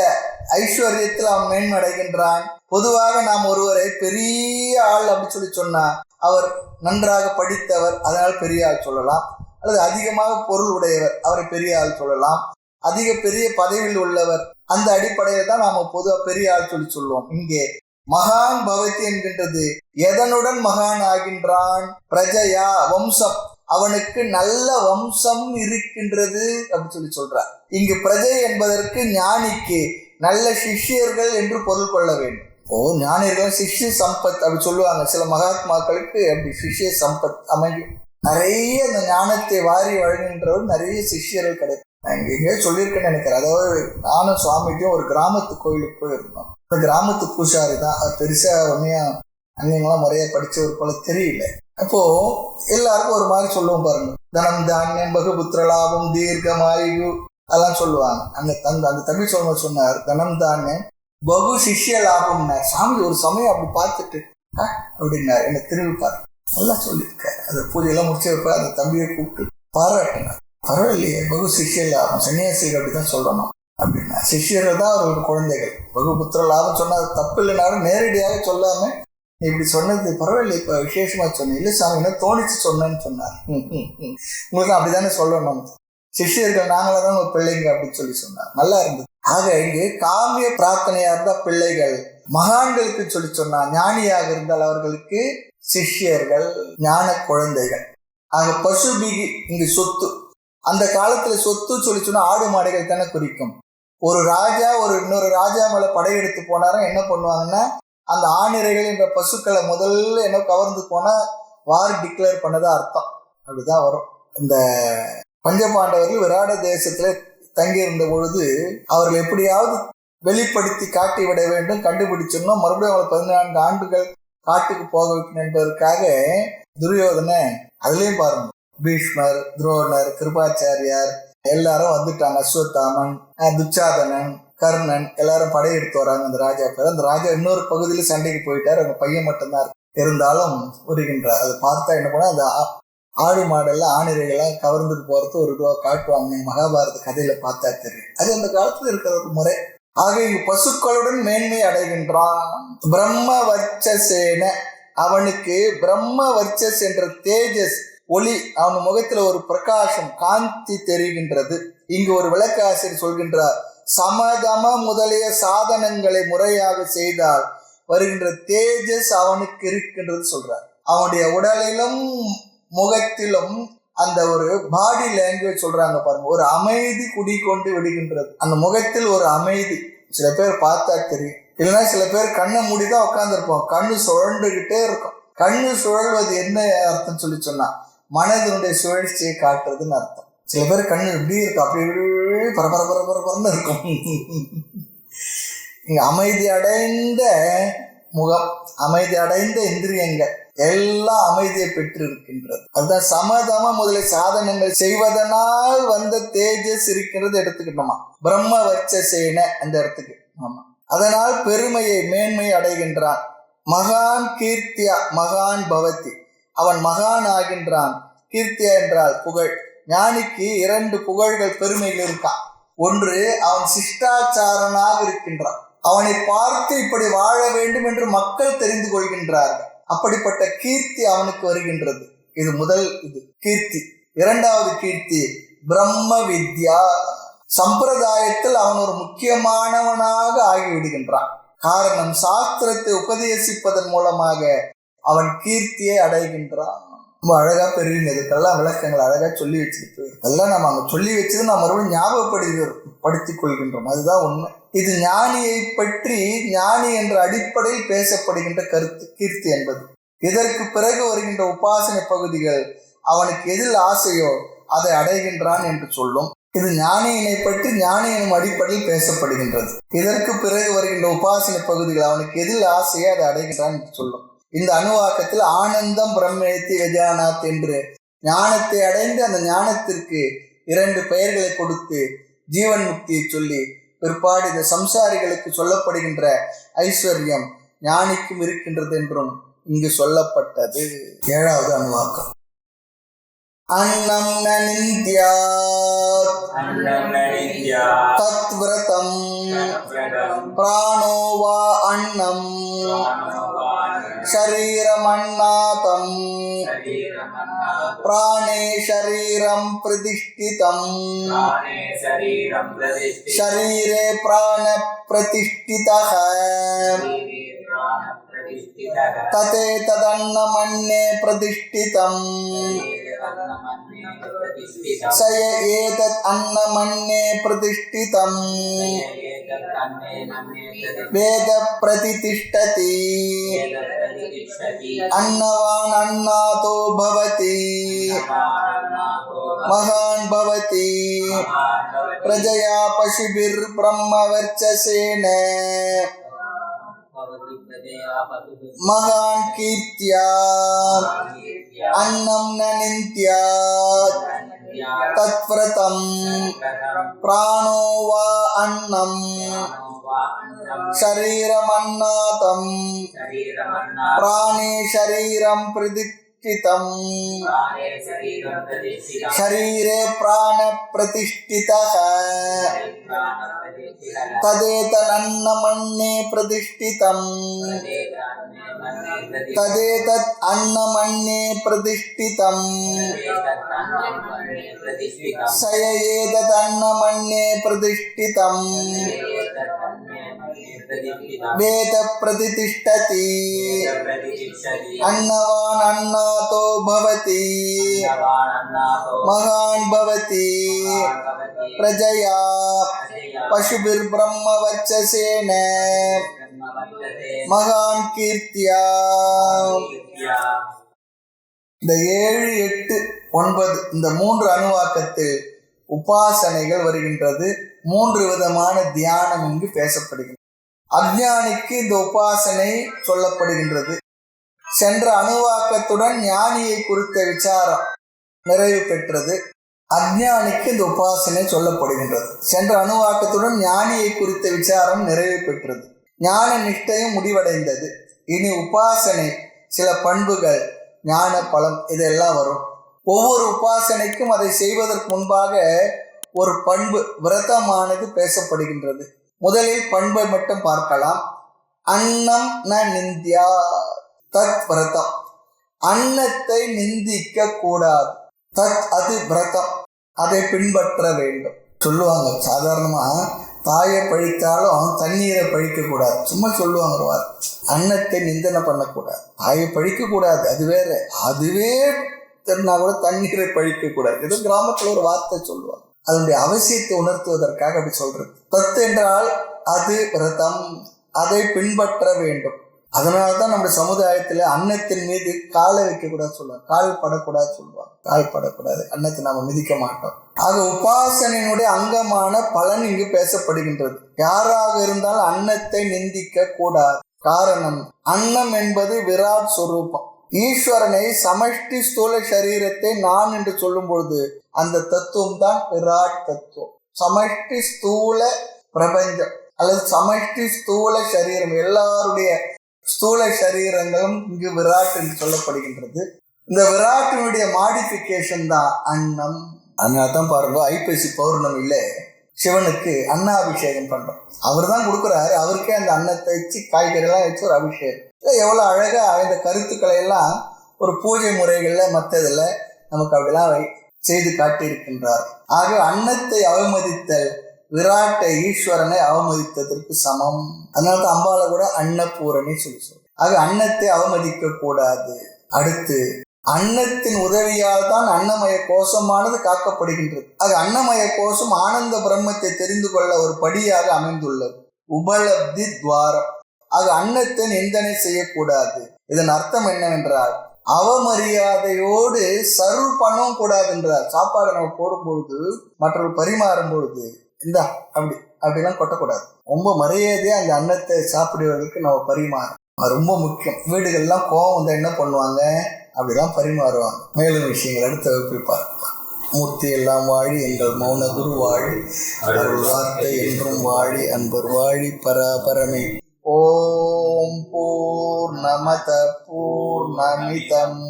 ஐஸ்வர்யத்தில் அவன் மேன்மை அடைகின்றான்? பொதுவாக நாம் ஒருவரை பெரிய ஆள் அப்படி சொல்லி சொன்னா, அவர் நன்றாக படித்தவர், அதனால் பெரிய ஆள் சொல்லலாம். அல்லது அதிகமாக பொருள் உடையவர், அவரை பெரிய ஆள் சொல்லலாம். அதிக பெரிய பதவியில் உள்ளவர், அந்த அடிப்படையில் தான் நாம பொதுவாக பெரிய ஆள் சொல்லுவோம். இங்கே மகான் பவதி என்கின்றது எதனுடன் மகான் ஆகின்றான்? பிரஜையா, வம்சம், அவனுக்கு நல்ல வம்சம் இருக்கின்றது அப்படி சொல்றார். இங்கு பிரஜை என்பதற்கு ஞானிக்கு நல்ல சிஷ்யர்கள் என்று பொருள் கொள்ள வேண்டும். ஞானிகள் சிஷ்ய சம்பத் அப்படி சொல்லுவாங்க. சில மகாத்மாக்களுக்கு அப்படி சிஷ்ய சம்பத் அமையும். நிறைய அந்த ஞானத்தை வாரி வழங்குகின்றவர் நிறைய சிஷ்யர்கள் கிடைக்கும். நான் எங்கேயோ சொல்லியிருக்கேன்னு நினைக்கிறேன். அதாவது நானும் சுவாமிக்கும் ஒரு கிராமத்து கோயிலுக்கு போயிருந்தோம். அந்த கிராமத்து பூசாரி தான், அது பெருசா ஒன்னையும் அங்கெல்லாம் முறையா படிச்சவர் போல தெரியல. அப்போ எல்லாருக்கும் ஒரு மாதிரி சொல்லுவோம் பாருங்க, தனம் தானியம் பகுபுத்திர லாபம் தீர்க்கமாயு அதெல்லாம் சொல்லுவாங்க. அந்த தமிழ் சொல்லும்போது சொன்னார், தனம் தானியம் பகு சிஷ்ய லாபம்னார். சாமி ஒரு சமயம் அப்படி பார்த்துட்டு அப்படின்னாரு, என்னை திரும்பிப்பார். நல்லா சொல்லியிருக்காரு. அந்த பூஜையெல்லாம் முடிச்சு வைப்பார். அந்த தம்பியை கூப்பிட்டு பாராட்டினார். பரவாயில்லையே, பகு சிஷ்ய லாபம், சன்னியாசிகள் அப்படிதான் சொல்லணும் அப்படின்னா. சிஷ்யர்கள் தான் அவர்கள் குழந்தைகள். பகுபுத்திர லாபம் சொன்னா அது தப்பு இல்லைனாலும் நேரடியாக சொல்லாம நீ இப்படி சொன்னது பரவாயில்ல, இப்ப விசேஷமா சொன்னேன். இல்லை சாமி, என்ன தோணிச்சு சொன்னேன்னு சொன்னார். உங்களுக்கு அப்படித்தானே சொல்லணும், சிஷ்யர்கள் நாங்களா தான் உங்க பிள்ளைங்க அப்படின்னு சொல்லி சொன்னார். நல்லா இருந்தது. ஆக இங்கு காமிய பிரார்த்தனையா இருந்தா பிள்ளைகள், மகான்களுக்கு சொல்லி சொன்னார். ஞானியாக இருந்தால் அவர்களுக்கு சிஷ்யர்கள், ஞான குழந்தைகள். ஆக பசுபிகி இங்கு சொத்து. அந்த காலத்துல சொத்து சொல்லி சொன்னா ஆடு மாடுகள் தானே குறிக்கும். ஒரு ராஜா இன்னொரு ராஜா மேல படையெடுத்து போனாரும் என்ன பண்ணுவாங்கன்னா, அந்த ஆணிரைகள் என்ற பசுக்களை முதல்ல என்ன கவர்ந்து போனா வார் டிக்ளேர் பண்ணதா அர்த்தம். அப்படிதான் வரும். இந்த பஞ்சபாண்டவர்கள் விராட தேசத்துல தங்கி இருந்த பொழுது அவர்கள் எப்படியாவது வெளிப்படுத்தி காட்டி விட வேண்டும், கண்டுபிடிச்சோம்னா மறுபடியும் அவங்களை 14 ஆண்டுகள் காட்டுக்கு போக வைக்கணும் என்பதற்காக துரியோதனை, அதுலயும் பாருங்க, பீஷ்மர், துரோணர், கிருபாச்சாரியார் எல்லாரும் வந்துட்டாங்க. அஸ்வத்தாமன், துச்சாதனன், கர்ணன் எல்லாரும் படையெடுத்து வராங்க. அந்த ராஜா பேர். அந்த ராஜா இன்னொரு பகுதியில சண்டைக்கு போயிட்டார். அவங்க பையன் மட்டும்தான் இருந்தாலும் வருகின்றார். அதை பார்த்தா என்ன பண்ணா, அந்த ஆடு மாடெல்லாம் ஆணிரைகள்லாம் கவர்ந்துட்டு போறது ஒரு இதுவா காட்டுவாங்க. மகாபாரத கதையில பார்த்தா தெரியும். அது அந்த காலத்துல இருக்கிற ஒரு முறை. ஆக இங்கு பசுக்களுடன் மேன்மை அடைகின்றான். பிரம்ம வர்ச்சசேன, அவனுக்கு பிரம்ம வர்ச்சஸ் என்ற தேஜஸ் ஒளி, அவன் முகத்துல ஒரு பிரகாசம், காந்தி தெரிகின்றது. இங்கு ஒரு விளக்காசிரியர் சொல்கின்றார், சமதம முதலிய சாதனங்களை முறையாக செய்தால் வருகின்ற தேஜஸ் அவனுக்கு இருக்கின்றது சொல்றார். அவனுடைய உடலிலும் முகத்திலும் அந்த ஒரு பாடி லாங்குவேஜ் சொல்றாங்க பாருங்க, ஒரு அமைதி குடிக்கொண்டு விடுகின்றது. அந்த முகத்தில் ஒரு அமைதி. சில பேர் பார்த்தா தெரியும். இல்லைன்னா சில பேர் கண்ணை மூடிதான் உட்கார்ந்துருப்போம், கண்ணு சுழண்டுகிட்டே இருக்கும். கண்ணு சுழல்வது என்ன அர்த்தம் சொல்லி சொன்னா, மனதனுடைய சுழற்சியை காட்டுறதுன்னு அர்த்தம். சில பேர் கண்ணு எப்படி இருக்கும், அப்படி பரபரன்னு இருக்கும். இங்க அமைதி அடைந்த முகம், அமைதி அடைந்த இந்திரியங்கள் எல்லாம் அமைதியை பெற்று இருக்கின்றது. அதுதான் சமதம முதலிய சாதனங்கள் செய்வதனால் வந்த தேஜஸ் இருக்கின்றது எடுத்துக்கிட்டோமா, பிரம்ம வர்ச்சசேன அந்த இடத்துக்கு. ஆமா, அதனால் பெருமையை மேன்மை அடைகின்றான். மகான் கீர்த்தியா மகான் பவதி, அவன் மகான் ஆகின்றான். கீர்த்தியா என்றால் புகழ். ஞானிக்கு 2 புகழ்கள், பெருமைகள் இருக்கான். ஒன்று, அவன் சிஷ்டாச்சாரனாக இருக்கின்றான். அவனை பார்த்து இப்படி வாழ வேண்டும் என்று மக்கள் தெரிந்து கொள்கின்றார்கள். அப்படிப்பட்ட கீர்த்தி அவனுக்கு வருகின்றது. இது முதல் கீர்த்தி. 2வது கீர்த்தி பிரம்ம வித்யா. சம்பிரதாயத்தில் அவன் ஒரு முக்கியமானவனாக ஆகிவிடுகின்றான். காரணம், சாஸ்திரத்தை உபதேசிப்பதன் மூலமாக அவன் கீர்த்தியை அடைகின்றான். ரொம்ப அழகா பெரிய இதுக்கெல்லாம் விளக்கங்கள் அழகா சொல்லி வச்சிருக்கு. அதெல்லாம் நம்ம அங்க சொல்லி வச்சது நாம் மறுபடியும் ஞாபகப்படுத்திக் கொள்கின்றோம். அதுதான் உண்மை. இது ஞானியை பற்றி, ஞானி என்ற அடிப்படையில் பேசப்படுகின்ற கருத்து கீர்த்தி என்பது. இதற்கு பிறகு வருகின்ற உபாசனை பகுதிகள் அவனுக்கு எதில் ஆசையோ அதை அடைகின்றான் என்று சொல்லும். இது ஞானியினை பற்றி ஞானி எனும் அடிப்படையில் பேசப்படுகின்றது. இதற்கு பிறகு வருகின்ற உபாசனை பகுதிகள் அவனுக்கு எதில் ஆசையோ அதை அடைகின்றான் என்று சொல்லும். இந்த அணுவாக்கத்தில் ஆனந்தம் பிரம்மேத்தி விஜயானாத் என்று ஞானத்தை அடைந்து அந்த ஞானத்திற்கு 2 பெயர்களை கொடுத்து ஜீவன் முக்தியை சொல்லி பிற்பாடு இந்த சம்சாரிகளுக்கு சொல்லப்படுகின்ற ஐஸ்வர்யம் ஞானிக்கும் இருக்கின்றது என்றும் இங்கு சொல்லப்பட்டது. 7வது அணுவாக்கம். அன்னம் ந நிந்த்யாத் தத் விரதம் பிராணோ வா அன்னம் ஷரீரமன்னாதம் பிராணே ஷரீரம் பிரதிஷ்டிதம் ஷரீரே பிராண பிரதிஷ்டிதः ததே ததன்னமன்யே பிரதிஷ்டிதம் சய ஏதத் அன்னமன்யே பிரதிஷ்டிதம் வேத பிரதிதிஷ்டதி அன்னவான் அன்னாதோ பவதி மகான் பவதி பிரஜயா பசுபிர் பிரம்மவர்ச்சசேன மகான் கீர்த்தியா அன்னம் ந நிந்த்யாத் தத்வ்ரதம் பிராணோ வா அன்னம் ஷரீரமன்னாதம் பிராணே ஷரீரம் பிரதிஷ்டிதம் ஷரீரே பிராண பிரதிஷ்டிதः ததேதன்னமன்யே பிரதிஷ்டிதம் ததேதத் அன்னமன்யே பிரதிஷ்டிதம் சய ஏதத் அன்னமன்யே பிரதிஷ்டிதம் வேத பிரதிதிஷ்டதி அன்னவான் அன்னாதோ பவதி மகான் பவதி பிரஜயா பசுபிர் பிரம்மவர்ச்சசேன மகான் கீர்த்தியா. இந்த 7, 8, 9 இந்த 3 அணுவாக்கத்தில் உபாசனைகள் வருகின்றது. 3 விதமான தியானம் இங்கு பேசப்படுகின்றது. அஞ்ஞானிக்கு இந்த உபாசனை சொல்லப்படுகின்றது. சென்ற அணுவாக்கத்துடன் ஞானியை குறித்த விசாரம் நிறைவு பெற்றது. அஞ்ஞானிக்கு இந்த உபாசனை சொல்லப்படுகின்றது. சென்ற அணுவாக்கத்துடன் ஞானியை குறித்த விசாரம் நிறைவு பெற்றது. ஞான நிஷ்டையும் முடிவடைந்தது. இனி உபாசனை, சில பண்புகள், ஞான பலம் இதெல்லாம் வரும். ஒவ்வொரு உபாசனைக்கும் அதை செய்வதற்கு முன்பாக ஒரு பண்பு, விரதமானது பேசப்படுகின்றது. முதலில் பண்பை மட்டும் பார்க்கலாம். அன்னம் ந நிந்தியா தத் விரதம். அன்னத்தை நிந்திக்க கூடாது. தத் அது விரதம், அதை பின்பற்ற வேண்டும் சொல்லுவாங்க. சாதாரணமா தாயை பழித்தாலும் தண்ணீரை பழிக்க கூடாது, சும்மா சொல்லுவாங்க. அன்னத்தை நிந்தனை பண்ணக்கூடாது, தாயை பழிக்க கூடாது, அது வேற. அதுவே தெரினா கூட தண்ணீரை பழிக்க கூடாது. ஏதோ கிராமத்துல ஒரு வார்த்தை சொல்லுவாங்க, அதனுடைய அவசியத்தை உணர்த்துவதற்காக அப்படி சொல்றது. தத்து என்றால் அது விரதம், அதை பின்பற்ற வேண்டும். அதனால்தான் நம்முடைய சமுதாயத்துல அன்னத்தின் மீது காலை வைக்க கூடாது சொல்லுவாங்க, கால் படக்கூடாது சொல்லுவாங்க. கால் படக்கூடாது, அன்னத்தை நாம மிதிக்க மாட்டோம். ஆக உபாசனையினுடைய அங்கமான பலன் இங்கு பேசப்படுகின்றது. யாராக இருந்தாலும் அன்னத்தை நிந்திக்க கூடாது. காரணம், அன்னம் என்பது விராட் ஸ்வரூபம். ஈஸ்வரனை சமஷ்டி ஸ்தூல சரீரத்தை நான் என்று சொல்லும் பொழுது அந்த தத்துவம் தான் விராட் தத்துவம். சமஷ்டி ஸ்தூல பிரபஞ்சம் அல்லது சமஷ்டி ஸ்தூல சரீரம், எல்லாருடைய ஸ்தூல சரீரங்களும் இங்கு விராட் என்று சொல்லப்படுகின்றது. இந்த விராட்டினுடைய மாடிஃபிகேஷன் தான் அன்னம். அதனால தான் பாருங்க, ஐப்பசி பௌர்ணமியில சிவனுக்கு அன்னாபிஷேகம் பண்றோம். அவர் தான் கொடுக்குறாரு, அவருக்கே அந்த அன்னத்தை வச்சு காய்கறி எல்லாம் வச்சு ஒரு அபிஷேகம். எவ்வளவு அழகா இந்த கருத்துக்களை எல்லாம் ஒரு பூஜை முறைகள்ல மற்றதுல நமக்கு அப்படிலாம் செய்து காட்டி இருக்கின்றார். ஆக அன்னத்தை அவமதித்தல் விராட்டை, ஈஸ்வரனை அவமதித்ததற்கு சமம். அதனால்தான் அம்பால கூட அன்னபூரணி சொல்லி. ஆக அன்னத்தை அவமதிக்க கூடாது. அடுத்து, அன்னத்தின் உதவியால் தான் அன்னமய கோஷமானது காக்கப்படுகின்றது. ஆக அன்னமய கோஷம் ஆனந்த பிரம்மத்தை தெரிந்து கொள்ள ஒரு படியாக அமைந்துள்ளது, உபலப்தி துவாரம். ஆக அன்னத்தை நிந்தனை செய்யக்கூடாது. இதன் அர்த்தம் என்னவென்றால், அவமரியாதையோடு சர்வ் பண்ணவும் கூடாது என்றார். சாப்பாடு நம்ம போடும்பொழுது, மற்றொரு பரிமாறும் பொழுது இந்த அப்படிலாம் கொட்டக்கூடாது. ரொம்ப மரியாதையா அந்த அன்னத்தை சாப்பிடுவதற்கு நம்ம பரிமாறும். அது ரொம்ப முக்கியம். வீடுகள்லாம் கோபம் வந்தால் என்ன பண்ணுவாங்க, அப்படிதான் பரிமாறுவாங்க. மேலும் விஷயங்கள் அடுத்த வகுப்பில் பார்க்கலாம். மூர்த்தி எல்லாம் வாழி, எங்கள் மௌன குரு வாழி, அருள் வார்த்தை என்றும் வாழி, அன்பர் வாழி, பராபரமே. ஓம் பூர்ணமத பூர்ணமிதம்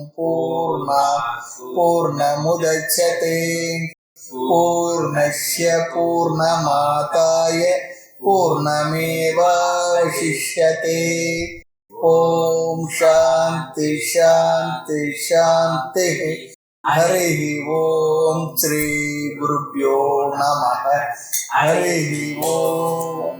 பூர்ணமுதச்யதே பூர்ணஸ்ய பூர்ணமாதாய பூர்ணமேவாவசிஷ்யதே. ஓம் சாந்தி சாந்தி சாந்தி. ஹரி ஓம். ஸ்ரீ குருப்யோ நமः. ஹரி ஓம்.